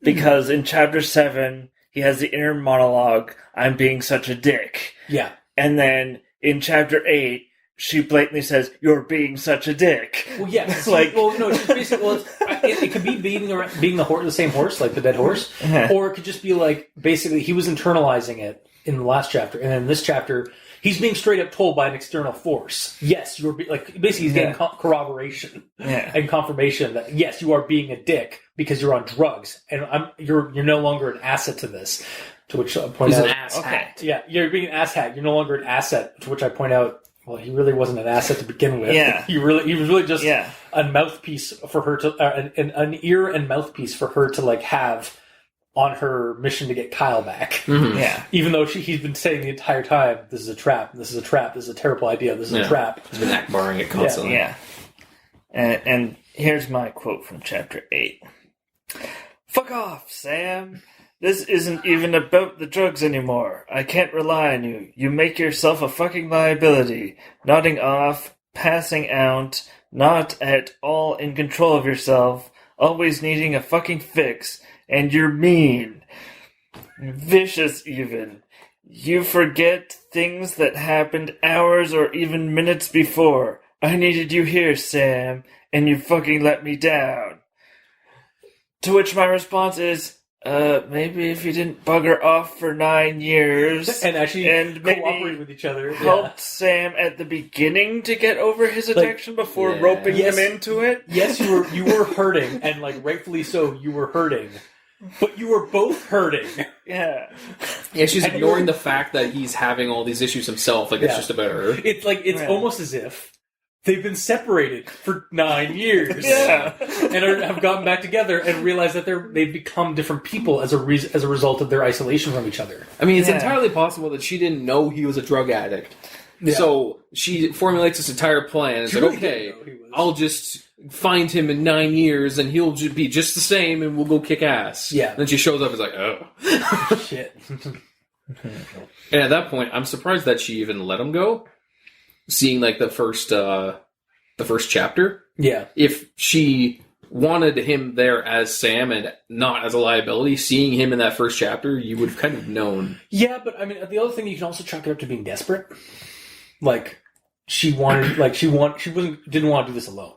because in chapter 7, he has the inner monologue, I'm being such a dick. Yeah. And then in chapter 8, she blatantly says, "You're being such a dick." Well, yeah. It's like, well, no, it's basically, it could be being the same horse, like the dead horse, or it could just be like basically he was internalizing it in the last chapter, and then in this chapter he's being straight up told by an external force, "Yes, you're like basically he's getting corroboration and confirmation that yes, you are being a dick because you're on drugs, and you're no longer an asset to this." To which I point out, he's an ass hat. Yeah, you're being an ass hat. You're no longer an asset. To which I point out. Well, he really wasn't an asset to begin with. Yeah. He was really just a mouthpiece for her to, an ear and mouthpiece for her to like have on her mission to get Kyle back. Mm-hmm. Yeah. Even though he's been saying the entire time, "This is a trap. This is a trap. This is a terrible idea. This is a trap." He's been akbaring it constantly. Yeah. And here's my quote from chapter 8. "Fuck off, Sam. This isn't even about the drugs anymore. I can't rely on you. You make yourself a fucking liability. Nodding off, passing out, not at all in control of yourself, always needing a fucking fix, and you're mean. Vicious even. You forget things that happened hours or even minutes before. I needed you here, Sam, and you fucking let me down." To which my response is, maybe if you didn't bugger off for 9 years and actually maybe cooperate with each other, helped Sam at the beginning to get over his addiction before roping him into it. Yes, you were hurting, and like rightfully so, you were hurting, but you were both hurting. Yeah, she's ignoring the fact that he's having all these issues himself. Like it's just about her. It's like almost as if they've been separated for 9 years, and have gotten back together and realized that they've become different people as a result of their isolation from each other. I mean, it's entirely possible that she didn't know he was a drug addict. Yeah. So she formulates this entire plan. It's like, okay, I'll just find him in 9 years, and he'll be just the same, and we'll go kick ass. Yeah. And then she shows up, and is like, oh shit. And at that point, I'm surprised that she even let him go. Seeing like the first chapter. Yeah. If she wanted him there as Sam and not as a liability, seeing him in that first chapter, you would have kind of known. Yeah, but I mean, the other thing you can also chalk it up to being desperate. Like she wanted, didn't want to do this alone,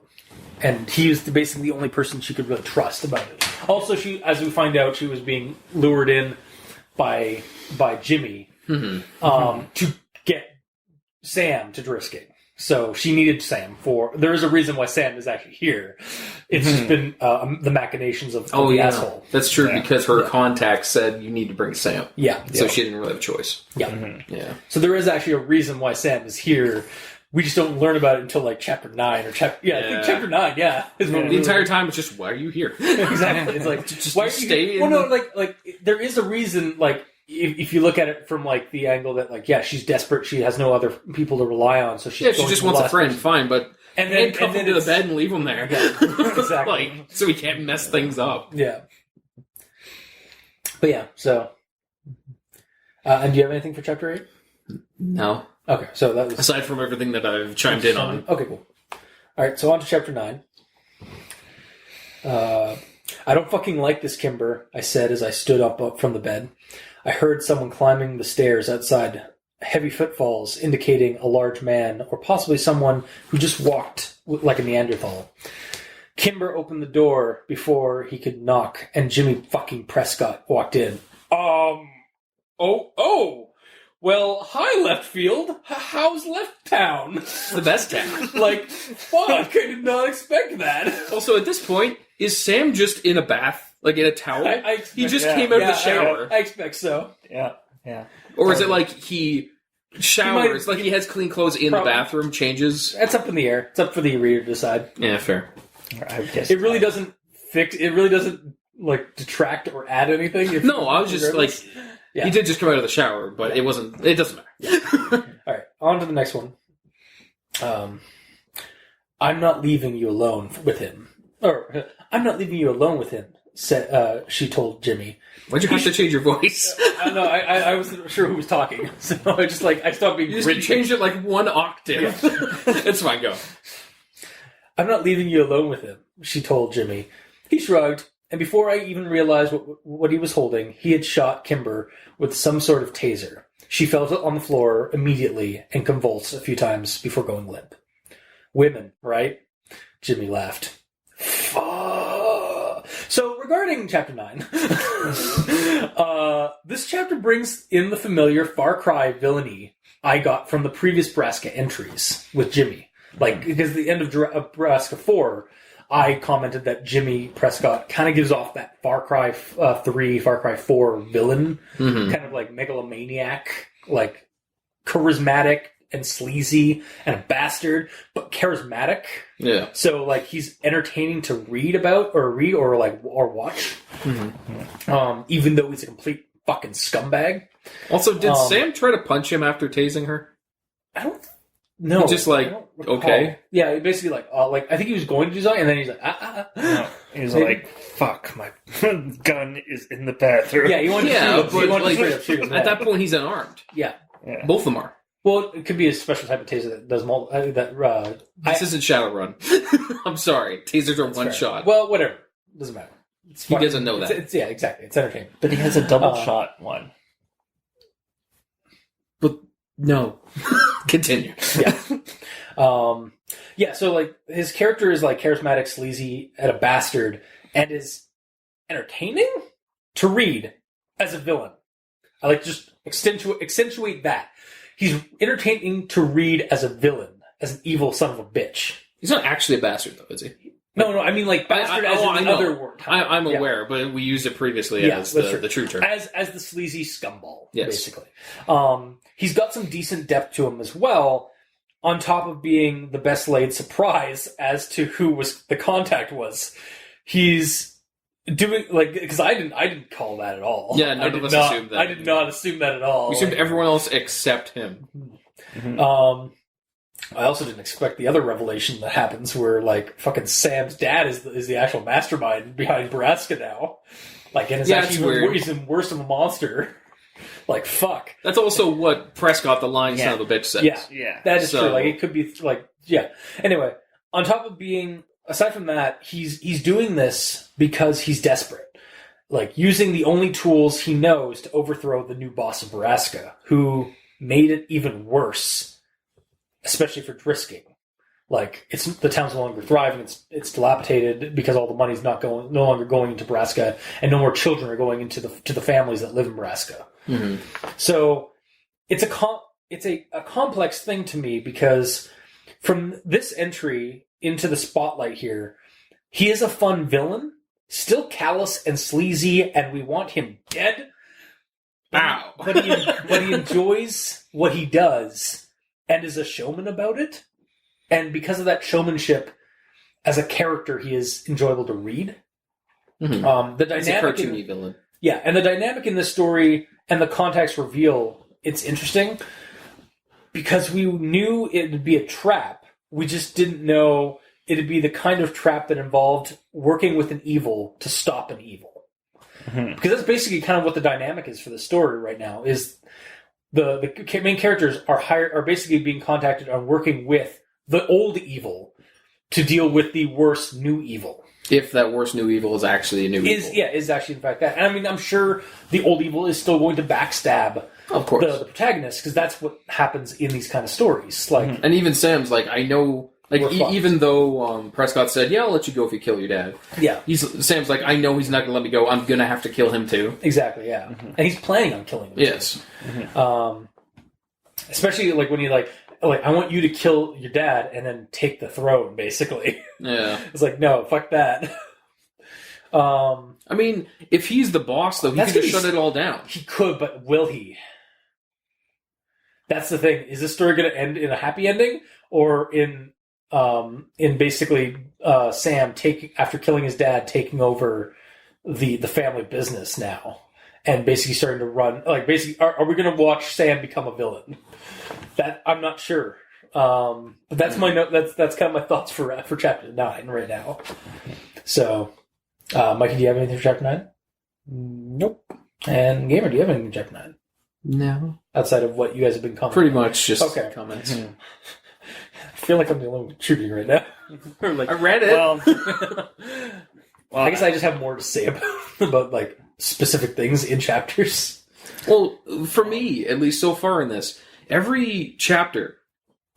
and he was basically the only person she could really trust about it. Also, she, as we find out, she was being lured in by Jimmy to get Sam to Drisking. So she needed Sam there is a reason why Sam is actually here. It's just been the machinations of the asshole. That's true, because her contact said you need to bring Sam. Yeah. So she didn't really have a choice. Yeah. Yeah. So there is actually a reason why Sam is here. We just don't learn about it until like chapter 9 or chapter. Yeah, I think chapter 9. Yeah, the entire time it's just, why are you here? Exactly. It's like just why stay. Well, no, like there is a reason. Like if you look at it from like the angle that like she's desperate, she has no other people to rely on, so she just wants a friend. Fine, but and then him to the bed and leave him there. Yeah, exactly. So he can't mess things up. Yeah. But yeah, so. And do you have anything for chapter 8? No. Okay, so that was... Aside from everything that I've chimed in on. Okay, cool. Alright, so on to chapter 9. I don't fucking like this, Kimber, I said as I stood up from the bed. I heard someone climbing the stairs outside. Heavy footfalls indicating a large man, or possibly someone who just walked like a Neanderthal. Kimber opened the door before he could knock, and Jimmy fucking Prescott walked in. Well, hi, left field. How's left town? The best town. Like, fuck, I did not expect that. Also, at this point, is Sam just in a bath? Like, in a towel? He just came out of the shower. I expect so. Yeah. Or is it like he showers, like he has clean clothes in the bathroom, changes? That's up in the air. It's up for the reader to decide. Yeah, fair. It really doesn't like, detract or add anything. No, I was just, like... Yeah. He did just come out of the shower, but it doesn't matter. Alright, on to the next one. I'm not leaving you alone with him. I'm not leaving you alone with him, she told Jimmy. Why'd you have to change your voice? I wasn't sure who was talking, so I stopped being You just changed it like one octave. It's fine, go. I'm not leaving you alone with him, she told Jimmy. He shrugged. and before I even realized what he was holding, he had shot Kimber with some sort of taser. She fell on the floor immediately and convulsed a few times before going limp. Women, right? Jimmy laughed. So, regarding Chapter 9, this chapter brings in the familiar Far Cry villainy I got from the previous Borrasca entries with Jimmy. Because at the end of Borrasca 4, I commented that Jimmy Prescott kind of gives off that Far Cry 3, Far Cry 4 villain, kind of like megalomaniac, like charismatic and sleazy and a bastard, but charismatic. Yeah. So like he's entertaining to read about or watch, even though he's a complete fucking scumbag. Also, did Sam try to punch him after tasing her? I don't. No, He just like, okay. Yeah, basically like I think he was going to do something, and then he's like, No, he was like, fuck, my gun is in the bathroom. Yeah, he wanted to shoot him. He wanted to straight up shoot him. At that point, he's unarmed. Yeah. Both of them are. Well, it could be a special type of taser that does multiple. This isn't Shadowrun. I'm sorry. Tasers are one shot. Well, whatever. Doesn't matter. He doesn't know that. Yeah, exactly. It's entertainment. But he has a double shot one. But no. Continue. Yeah. So like his character is like charismatic, sleazy, and a bastard, and is entertaining to read as a villain. I like just accentuate that. He's entertaining to read as a villain, as an evil son of a bitch. He's not actually a bastard, though, is he? No, I mean like bastard as in the other word. I'm aware, but we used it previously as the true term. As the sleazy scumball, yes. Basically. He's got some decent depth to him as well, on top of being the best laid surprise as to who the contact was. He's doing because I didn't call that at all. Yeah, none of us assumed that. I did not assume that at all. We assumed everyone else except him. Mm-hmm. I also didn't expect the other revelation that happens where, like, fucking Sam's dad is the actual mastermind behind Borrasca now. Like, and he's even worse of a monster. Like, fuck. That's also what Prescott, the lying son of a bitch, says. Yeah. That is true. Like, it could be, like, yeah. Anyway, on top of being, aside from that, he's doing this because he's desperate. Like, using the only tools he knows to overthrow the new boss of Borrasca, who made it even worse. Especially for Drisking. Like, the town's no longer thriving, it's dilapidated because all the money's no longer going into Borrasca, and no more children are going into the families that live in Borrasca. Mm-hmm. So it's a complex thing to me because from this entry into the spotlight here, he is a fun villain, still callous and sleazy, and we want him dead. Ow. But he enjoys what he does. And is a showman about it. And because of that showmanship, as a character, he is enjoyable to read. Mm-hmm. The dynamic He's a cartoony villain. Yeah, and the dynamic in this story and the context reveal, it's interesting. Because we knew it would be a trap. We just didn't know it would be the kind of trap that involved working with an evil to stop an evil. Mm-hmm. Because that's basically kind of what the dynamic is for the story right now, is... The main characters are basically being contacted on working with the old evil to deal with the worst new evil. If that worst new evil is actually a new evil. Yeah, is actually in fact that. And I mean, I'm sure the old evil is still going to backstab of course. The protagonist, because that's what happens in these kind of stories. Like, and even Sam's like, I know... Like, even though Prescott said, yeah, I'll let you go if you kill your dad. Yeah. Sam's like, I know he's not going to let me go. I'm going to have to kill him, too. Exactly, yeah. Mm-hmm. And he's planning on killing him. Yes. Mm-hmm. Especially, like, when he, like, I want you to kill your dad and then take the throne, basically. Yeah. It's like, no, fuck that. I mean, if he's the boss, though, he could just shut it all down. He could, but will he? That's the thing. Is this story going to end in a happy ending? Or in basically Sam after killing his dad, taking over the family business now, and basically starting to run. Like, basically, are we going to watch Sam become a villain? That I'm not sure. But that's my note. That's kind of my thoughts for chapter 9 right now. So, Mikey, do you have anything for chapter 9? Nope. And Gamer, do you have anything for chapter 9? No. Outside of what you guys have been commenting. Pretty much just comments. Mm-hmm. I feel like I'm the only one contributing right now. I read it. Well, I guess I just have more to say about like specific things in chapters. Well, for me, at least so far in this, every chapter,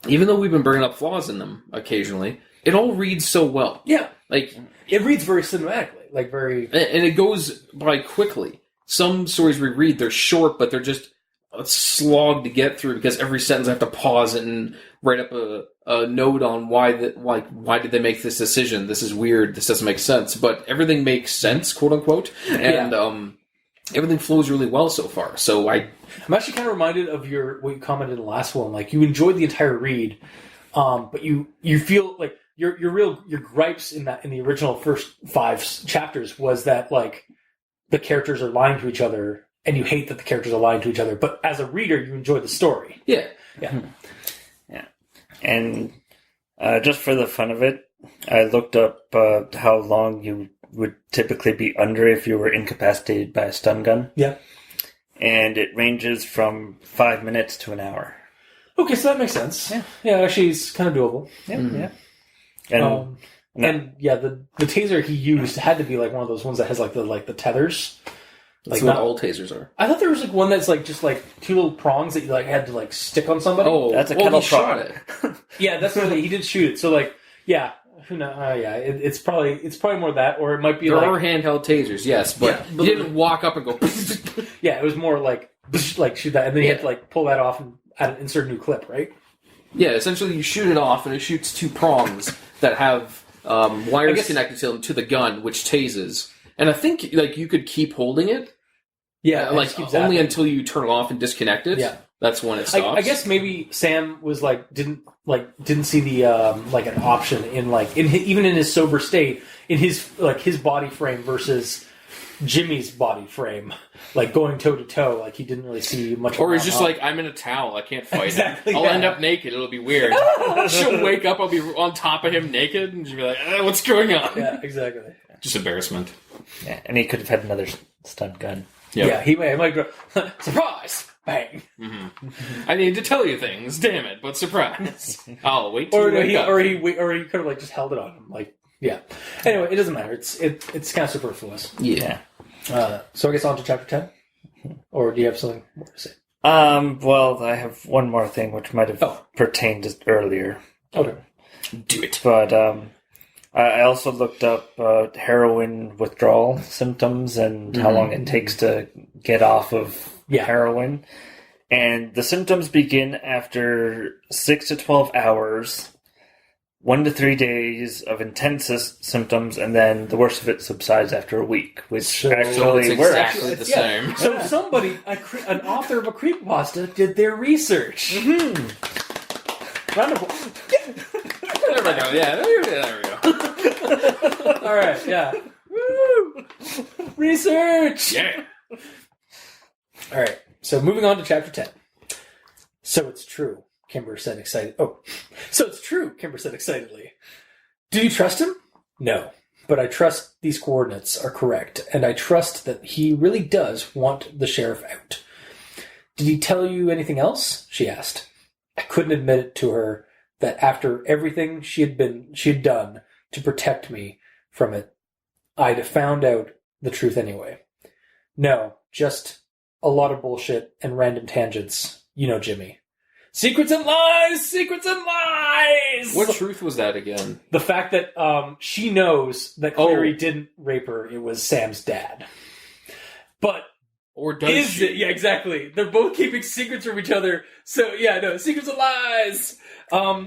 even though we've been bringing up flaws in them occasionally, it all reads so well. Yeah. Like, It reads very cinematically, like very... and it goes by quickly. Some stories we read, they're short, but they're just a slog to get through because every sentence I have to pause it and write up a note on why did they make this decision? This is weird. This doesn't make sense. But everything makes sense, quote unquote, and everything flows really well so far. So I'm actually kind of reminded of what you commented in the last one. Like, you enjoyed the entire read, but you feel like your gripes in the original first 5 chapters was that like the characters are lying to each other, and you hate that the characters are lying to each other. But as a reader, you enjoy the story. yeah. And just for the fun of it, I looked up how long you would typically be under if you were incapacitated by a stun gun. Yeah. And it ranges from 5 minutes to an hour. Okay, so that makes sense. Yeah, actually, it's kind of doable. Yeah. And the taser he used had to be like one of those ones that has like the tethers. That's Like what all tasers are. I thought there was like one that's like just like 2 little prongs that you like had to like stick on somebody. Oh, that's a well, kettle he shot prong. it. Yeah, that's what he did shoot it. So like, yeah, who knows? It's probably more that, or it might be There like are handheld tasers, yes, but you didn't walk up and go. yeah, it was more like shoot that, and then you had to like pull that off and insert a new clip, right? Yeah, essentially you shoot it off, and it shoots 2 prongs that have wires connected to them to the gun, which tases. And I think like you could keep holding it. Yeah, like only until you turn it off and disconnect it. Yeah, that's when it stops. I guess maybe Sam was like didn't see the like an option in like even in his sober state in his body frame versus Jimmy's body frame, like going toe to toe. Like he didn't really see much. Or he's just like, I'm in a towel. I can't fight exactly, him. I'll end up naked. It'll be weird. She'll wake up. I'll be on top of him naked, and she'll be like, "What's going on?" Yeah, exactly. Just embarrassment. Yeah, and he could have had another stun gun. Yep. Yeah, he might go, surprise, bang. Mm-hmm. I need to tell you things, damn it, but surprise. I'll wait till Or you wake up. or he could have like just held it on him, like yeah. Anyway, it doesn't matter. It's kind of superfluous. Yeah. So I guess on to chapter 10, or do you have something more to say? Well, I have one more thing which might have pertained just earlier. Okay, Do it. But I also looked up heroin withdrawal symptoms and how long it takes to get off of heroin. And the symptoms begin after 6 to 12 hours, 1 to 3 days of intense symptoms, and then the worst of it subsides after a week, which actually it's works. exactly the same. So somebody, an author of a creepypasta, did their research. Round of applause. There we go. Yeah, there we go. All right, yeah. Woo! Research. Yeah. All right. So moving on to chapter 10. So it's true, Kimber said excited. Oh, so it's true, Kimber said excitedly. Do you trust him? No, but I trust these coordinates are correct, and I trust that he really does want the sheriff out. Did he tell you anything else? She asked. I couldn't admit it to her that after everything she had done to protect me from it, I'd found out the truth anyway. No, just a lot of bullshit and random tangents. You know, Jimmy. Secrets and lies! Secrets and lies! What truth was that again? The fact that she knows that Clary didn't rape her, it was Sam's dad. But or does she? Yeah, exactly. They're both keeping secrets from each other. So yeah, no, secrets and lies.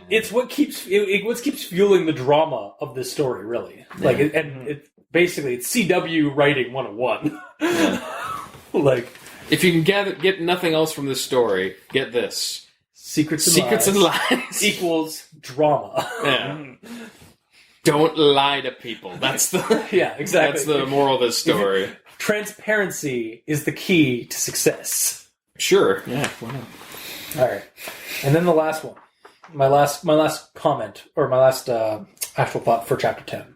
It's what keeps fueling the drama of this story, really. Yeah. Like, it's CW writing 101. Yeah. Like, if you can get nothing else from this story, get this: secrets and lies equals drama. Yeah. Don't lie to people. That's the exactly. That's the moral of this story. Transparency is the key to success. Sure. Yeah. Why not? All right, and then the last one, my last comment, or my last actual thought for chapter 10.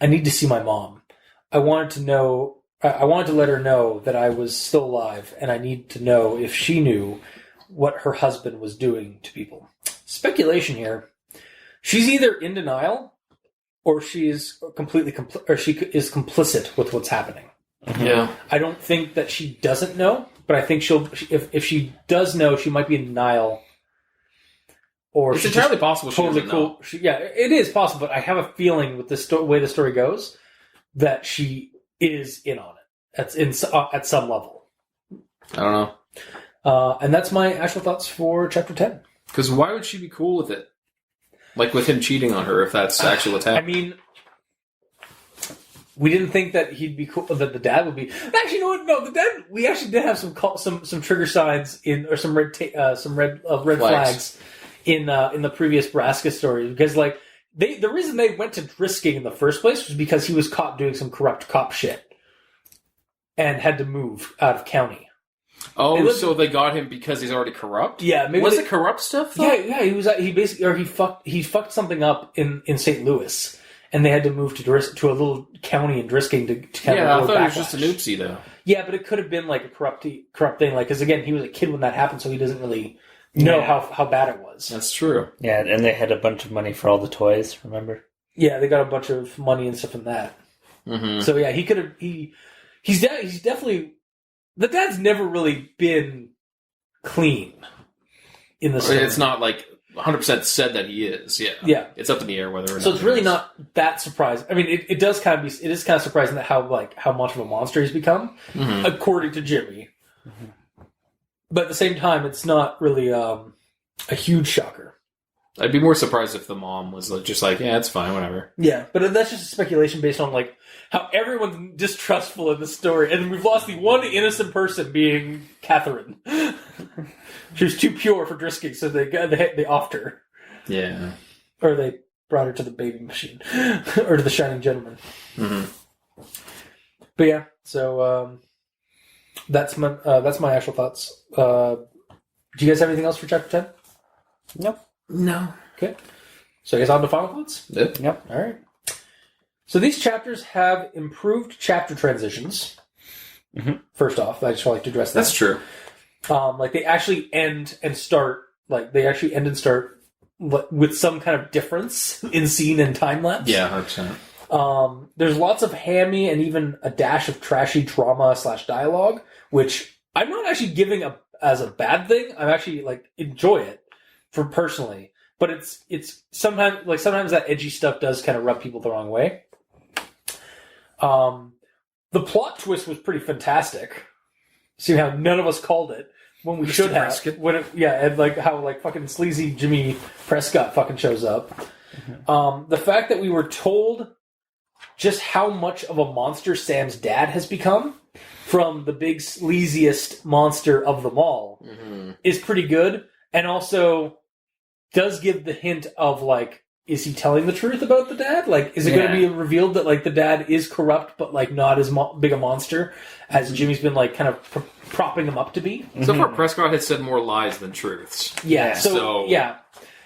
I need to see my mom. I wanted to let her know that I was still alive, and I need to know if she knew what her husband was doing to people. Speculation here. She's either in denial, or she is completely or she is complicit with what's happening. Yeah. I don't think that she doesn't know, but I think if she does know, she might be in denial. Or It's entirely possible she totally doesn't cool. know. Yeah, it is possible, but I have a feeling with the way the story goes that she is in on it. At some level. I don't know. And that's my actual thoughts for chapter 10. Because why would she be cool with it? Like with him cheating on her, if that's actually what's I happening. mean, we didn't think that he'd be cool. That the dad would be. Actually, you know what? No, the dad. We actually did have some trigger signs or some red flags in the previous Borrasca story, because like the reason they went to Drisking in the first place was because he was caught doing some corrupt cop shit and had to move out of county. Oh, so they got him because he's already corrupt? Yeah, maybe was it corrupt stuff though? Yeah. He fucked something up in St. Louis, and they had to move to a little county in Drisking to kind of I thought it was just an oopsie though. Yeah, but it could have been like a corrupt thing, like because again he was a kid when that happened, so he doesn't really know how bad it was. That's true. Yeah, and they had a bunch of money for all the toys. Remember? Yeah, they got a bunch of money and stuff from that. Mm-hmm. So yeah, he could have. He's definitely. The dad's never really been clean in the story. It's not like 100% said that he is. Yeah. Yeah. It's up in the air whether or not. So it's really not that surprising. I mean, it is kind of surprising that how much of a monster he's become, according to Jimmy. Mm-hmm. But at the same time, it's not really a huge shocker. I'd be more surprised if the mom was just like, yeah, it's fine, whatever. Yeah, but that's just speculation based on like how everyone's distrustful in the story, and we've lost the one innocent person being Catherine. She was too pure for Drisking, so they offed her. Yeah, or they brought her to the baby machine, or to the Shining Gentleman. Mm-hmm. But yeah, so that's my actual thoughts. Do you guys have anything else for chapter 10? Nope. No. Okay. So I guess on to final thoughts? Yep. All right. So these chapters have improved chapter transitions. Mm-hmm. First off, I just want to address that. That's true. Like they actually end and start with some kind of difference in scene and time lapse. Yeah, 100%. There's lots of hammy and even a dash of trashy drama / dialogue, which I'm not actually giving as a bad thing. I'm actually enjoy it personally, but it's sometimes that edgy stuff does kind of rub people the wrong way. The plot twist was pretty fantastic. See how none of us called it when we should have. And how fucking sleazy Jimmy Prescott fucking shows up. Mm-hmm. The fact that we were told just how much of a monster Sam's dad has become from the big sleaziest monster of them all is pretty good, and also does give the hint of is he telling the truth about the dad? Is it going to be revealed that the dad is corrupt but not as big a monster as Jimmy's been kind of propping him up to be? So far, Prescott has said more lies than truths. Yeah. So yeah,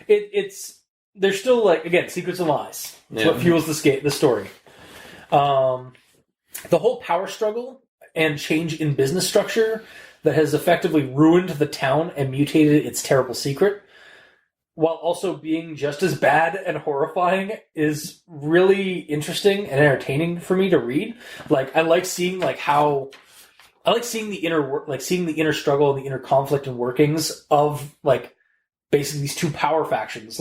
it's there's still again secrets and lies. It's what fuels the story. The whole power struggle and change in business structure that has effectively ruined the town and mutated its terrible secret, while also being just as bad and horrifying, is really interesting and entertaining for me to read. I like seeing seeing the inner struggle and the inner conflict and workings of basically these two power factions,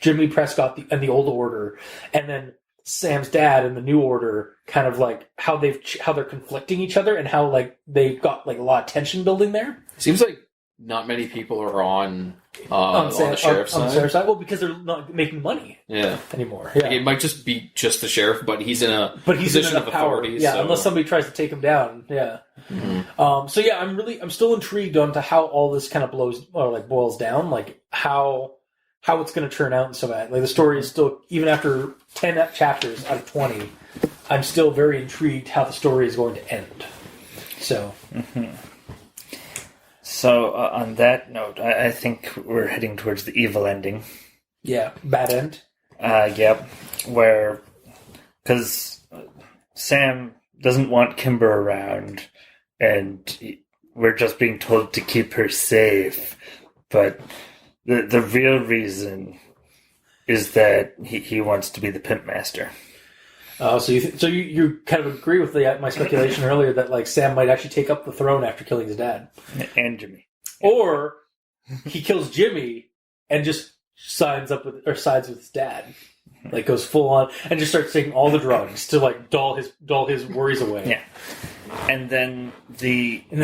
Jimmy Prescott and the Old Order, and then Sam's dad and the New Order, kind of how they're conflicting each other and how they've got a lot of tension building there. Seems like not many people are on the sheriff's side. On the sheriff's side, well, because they're not making money anymore. Yeah. It might just be just the sheriff, but he's in a position in of authority. Yeah, so. Unless somebody tries to take him down. Yeah. Mm-hmm. So yeah, I'm still intrigued onto how all this kind of boils down, how it's going to turn out and so that. The story is still, even after 10 chapters out of 20, I'm still very intrigued how the story is going to end. So. Mm-hmm. So, on that note, I think we're heading towards the evil ending. Yeah, bad end. Yep. Because Sam doesn't want Kimber around, and we're just being told to keep her safe. But the real reason is that he wants to be the pimp master. So you kind of agree with my speculation earlier that like Sam might actually take up the throne after killing his dad, and Jimmy, or he kills Jimmy and just sides with his dad, like goes full on and just starts taking all the drugs to like dull his worries away. Yeah, and then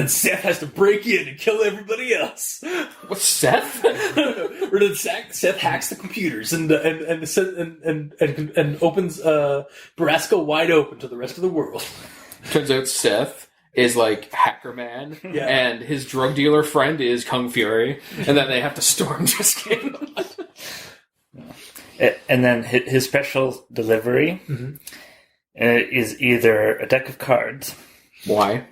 Seth has to break in and kill everybody else. What's Seth? Or then Seth hacks the computers and opens Borrasca wide open to the rest of the world. Turns out Seth is like Hacker Man, and his drug dealer friend is Kung Fury, and then they have to storm Tristan. And then his special delivery is either a deck of cards. Why?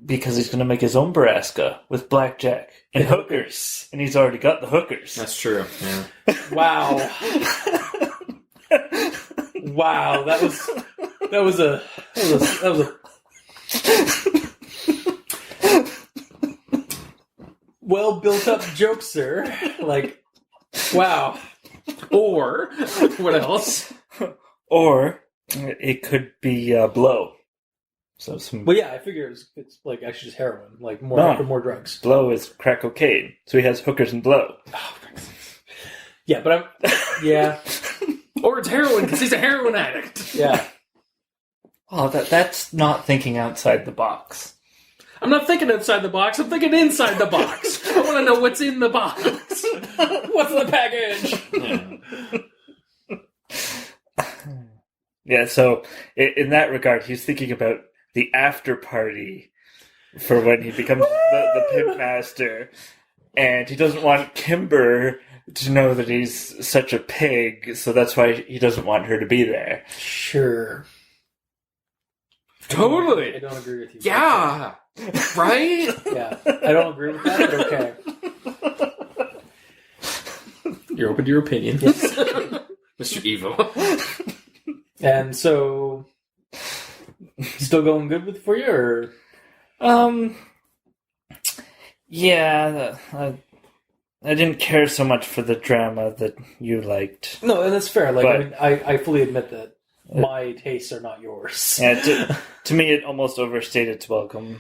Because he's going to make his own Borrasca with blackjack and hookers, and he's already got the hookers. That's true. Yeah. Wow. Wow, that was a well built up joke, sir. Like, wow. Or what else? Or it could be Blow. So Well, yeah, I figure it's like actually just heroin, like more drugs. Blow is crack cocaine, so he has hookers and Blow. Yeah, but yeah. Or it's heroin because he's a heroin addict. Yeah. Oh, that's not thinking outside the box. I'm not thinking outside the box. I'm thinking inside the box. I want to know what's in the box. What's in the package? Yeah, so in that regard, he's thinking about the after party for when he becomes the pimp master, and he doesn't want Kimber to know that he's such a pig, so that's why he doesn't want her to be there. Sure. Totally. I don't agree with you. Yeah. Right? Yeah. I don't agree with that, but okay. You're open to your opinion. Yes. Mr. Evil. And so, still going good for you, or? Yeah, I didn't care so much for the drama that you liked. No, and that's fair. Like, But- I mean, I fully admit that my tastes are not yours. Yeah, to me, it almost overstayed its welcome.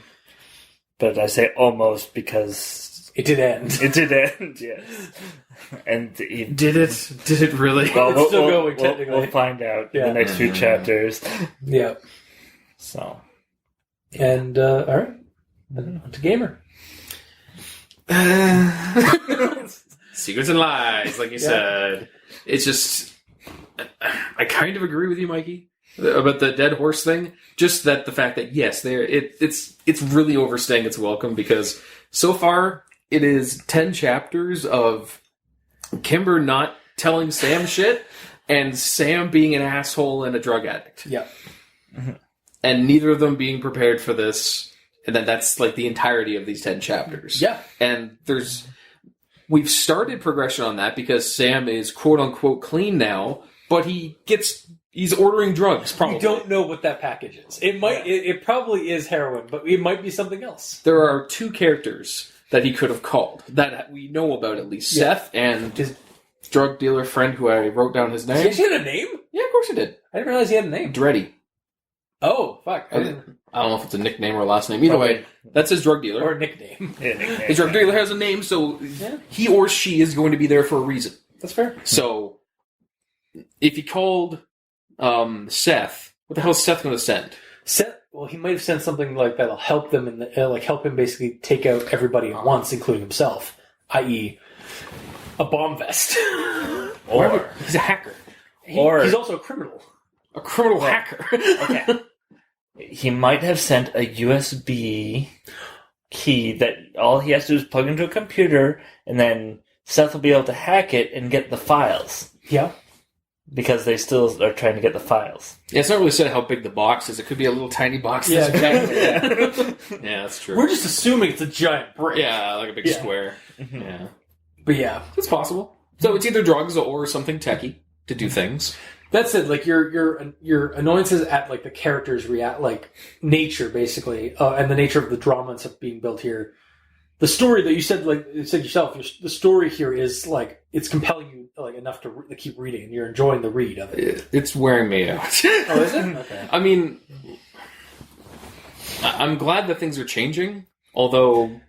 But I say almost because It did end. it did end, yes. And Did it? Did it really? well, It's still going, technically. we'll find out in Yeah. the next few chapters. Yeah. So, And, alright. On to Gamer. Secrets and lies, like you said. It's just, I kind of agree with you, Mikey, about the dead horse thing. Just that the fact that yes, it's really overstaying its welcome, because so far it is 10 chapters of Kimber not telling Sam shit, and Sam being an asshole and a drug addict. Yeah. And neither of them being prepared for this. And then that's like the entirety of these 10 chapters. Yeah. And we've started progression on that because Sam is quote unquote clean now, but he's ordering drugs, probably. We don't know what that package is. It might, it probably is heroin, but it might be something else. There are 2 characters that he could have called that we know about, at least. Yeah. Seth and His drug dealer friend who I wrote down his He name. actually had a name? Yeah, of course he did. I didn't realize he had a name. Dreddy. Oh, fuck. I didn't. I don't know if it's a nickname or a last name. Either way, that's his drug dealer. Or a nickname. His drug dealer has a name, so Yeah. he or she is going to be there for a reason. That's fair. So, if he called Seth, what the hell is Seth going to send? Well, he might have sent something like that'll help them help him basically take out everybody at once, including himself, i.e., a bomb vest. Or he's a hacker. He's also a criminal. A criminal hacker. okay. He might have sent a USB key that all he has to do is plug into a computer, and then Seth will be able to hack it and get the files. Yeah. Because they still are trying to get the files. Yeah, it's not really said how big the box is. It could be a little tiny box. Yeah, exactly. exactly. Yeah, that's true. We're just assuming it's a giant brick. Yeah, like a big Yeah. square. Mm-hmm. Yeah. But yeah. It's possible. So it's either drugs or something techie to do things. That's it. Like your annoyances at like the characters' nature, basically, and the nature of the drama and stuff being built here. The story that you said yourself, the story here is like it's compelling you like enough to keep reading, and you're enjoying the read of it. It's wearing me out. Oh, is it? Okay. I mean, I'm glad that things are changing. Although,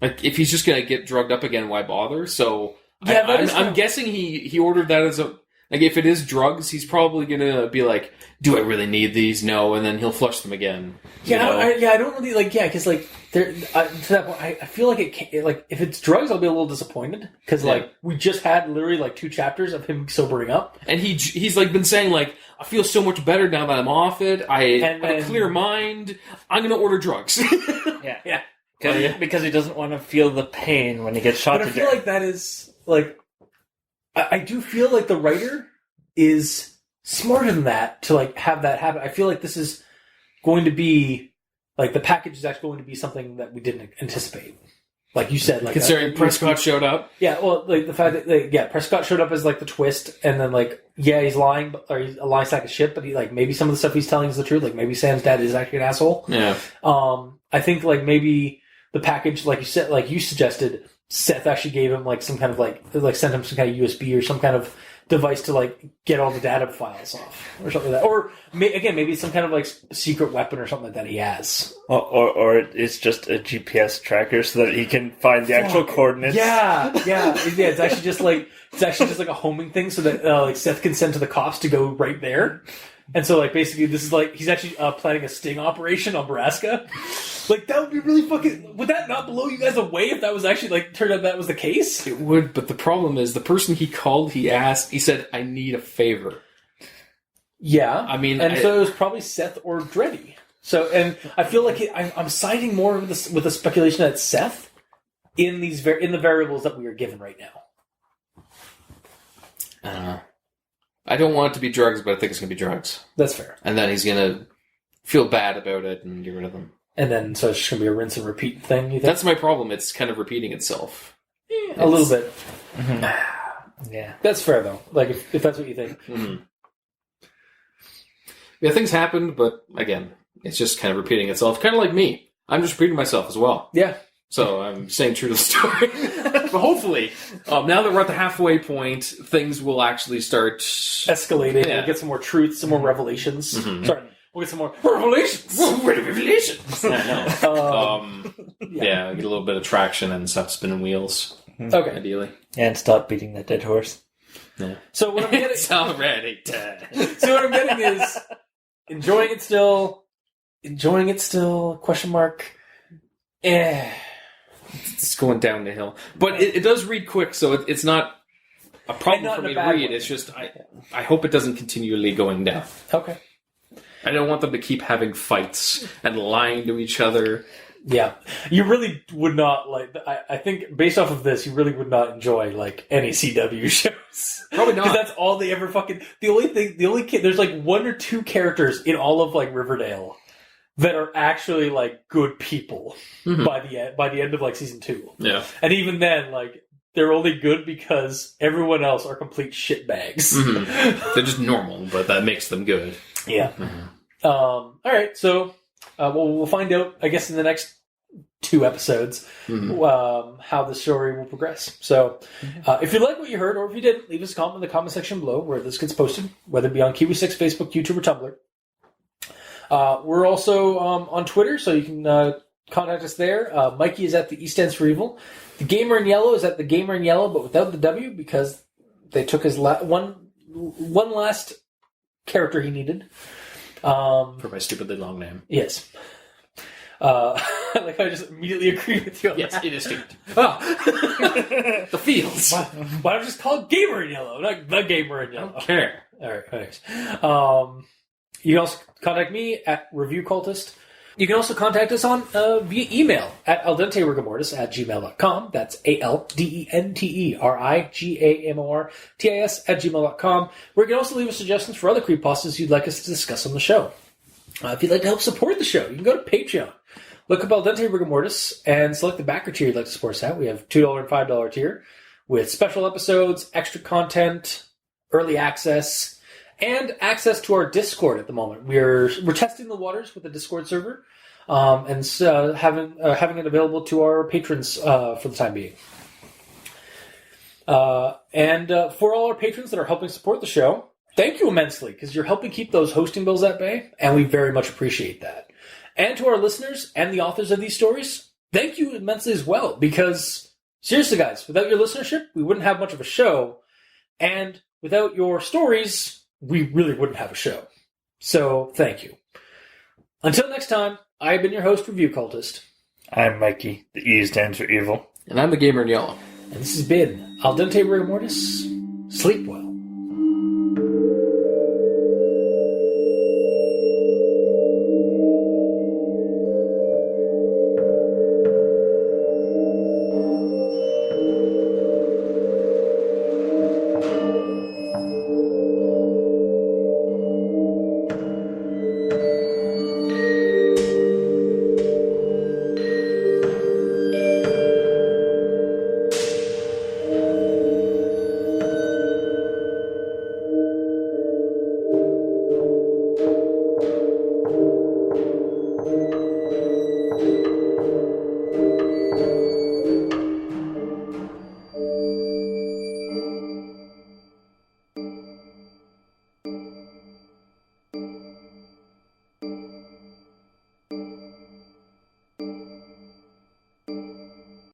like, if he's just gonna get drugged up again, why bother? So, Yeah, I'm guessing he ordered that as a. Like, if it is drugs, he's probably gonna be like, "Do I really need these? No," and then he'll flush them again. Yeah, I don't really like. Yeah, because like to that point, I feel like like if it's drugs, I'll be a little disappointed because like we just had literally like 2 chapters of him sobering up, and he's like been saying like, "I feel so much better now that I'm off it. I have a clear mind. I'm gonna order drugs." Yeah. Because he doesn't want to feel the pain when he gets shot. But I feel like that is like. I do feel like the writer is smarter than that to like have that happen. I feel like this is going to be like the package is actually going to be something that we didn't anticipate. Like you said, like considering Prescott showed up. Yeah, well, like the fact that like, Prescott showed up as like the twist, and then like he's lying, or he's a lying sack of shit. But he like maybe some of the stuff he's telling is the truth. Like maybe Sam's dad is actually an asshole. Yeah. I think like maybe the package, like you said, like you suggested. Seth actually gave him like some kind of like sent him some kind of USB or some kind of device to like get all the data files off or something like that. Or again, maybe some kind of like secret weapon or something like that he has. Or it's just a GPS tracker so that he can find the actual coordinates. Yeah. It's actually just like a homing thing so that like Seth can send to the cops to go right there. And so, like, basically, this is like he's actually planning a sting operation on Borrasca. Like, that would be really fucking. Would that not blow you guys away if that was actually like turned out that was the case? It would, but the problem is the person he called, he said, "I need a favor." Yeah, I mean, so it was probably Seth or Dreddy. So, and I feel like I'm siding more with the speculation that it's Seth in the variables that we are given right now. I don't want it to be drugs, but I think it's going to be drugs. That's fair. And then he's going to feel bad about it and get rid of them. And then, so it's just going to be a rinse and repeat thing, you think? That's my problem. It's kind of repeating itself. A little bit. Mm-hmm. Yeah. That's fair, though. Like, if that's what you think. Mm-hmm. Yeah, things happened, but again, it's just kind of repeating itself. Kind of like me. I'm just repeating myself as well. Yeah. So I'm staying true to the story. But hopefully, now that we're at the halfway point, things will actually start escalating. Yeah. We'll get some more truth, some more revelations. Mm-hmm. Sorry, we'll get some more revelations. Revelations. Yeah, yeah, get a little bit of traction and stop spinning wheels. Okay, Ideally, and stop beating that dead horse. Yeah. So what I'm getting, it's already dead. So what I'm getting is enjoying it still. Question mark. It's going down the hill, but it does read quick, so it's not a problem for me to read. It's just I hope it doesn't continually going down. Okay. I don't want them to keep having fights and lying to each other. Yeah, you really would not like. I think based off of this, you really would not enjoy like any CW shows. Probably not, because that's all they ever fucking. There's like 1 or 2 characters in all of like Riverdale that are actually like good people by the end of like season 2. Yeah, and even then, like they're only good because everyone else are complete shitbags. Mm-hmm. They're just normal, but that makes them good. Yeah. Mm-hmm. All right, so we'll find out, I guess, in the next 2 episodes how the story will progress. So, if you like what you heard, or if you didn't, leave us a comment in the comment section below where this gets posted, whether it be on Kiwi6, Facebook, YouTube, or Tumblr. We're also on Twitter, so you can contact us there. Mikey is at the East Ends for Evil. The Gamer in Yellow is at the Gamer in Yellow, but without the W, because they took his one last character he needed. For my stupidly long name. Yes. Like I just immediately agree with you on yes, that. it is stupid. Oh. The fields. Why don't I just call it Gamer in Yellow, not the Gamer in Yellow? I don't care. All right, thanks. You can also contact me at ReviewCultist. You can also contact us on via email at aldenterigamortis@gmail.com. That's ALDENTERIGAMORTIS@gmail.com, where you can also leave us suggestions for other creepypastas you'd like us to discuss on the show. If you'd like to help support the show, you can go to Patreon. Look up Al Dente Rigamortis and select the backer tier you'd like to support us at. We have $2 and $5 tier with special episodes, extra content, early access, and access to our Discord at the moment. We're testing the waters with the Discord server, and having it available to our patrons for the time being. And for all our patrons that are helping support the show, thank you immensely, because you're helping keep those hosting bills at bay, and we very much appreciate that. And to our listeners and the authors of these stories, thank you immensely as well, because seriously, guys, without your listenership, we wouldn't have much of a show, and without your stories, we really wouldn't have a show. So, thank you. Until next time, I've been your host, Review Cultist. I'm Mikey. The E stands for evil. And I'm the gamer in yellow. And this has been Al Dente Rigamortis. Sleep well.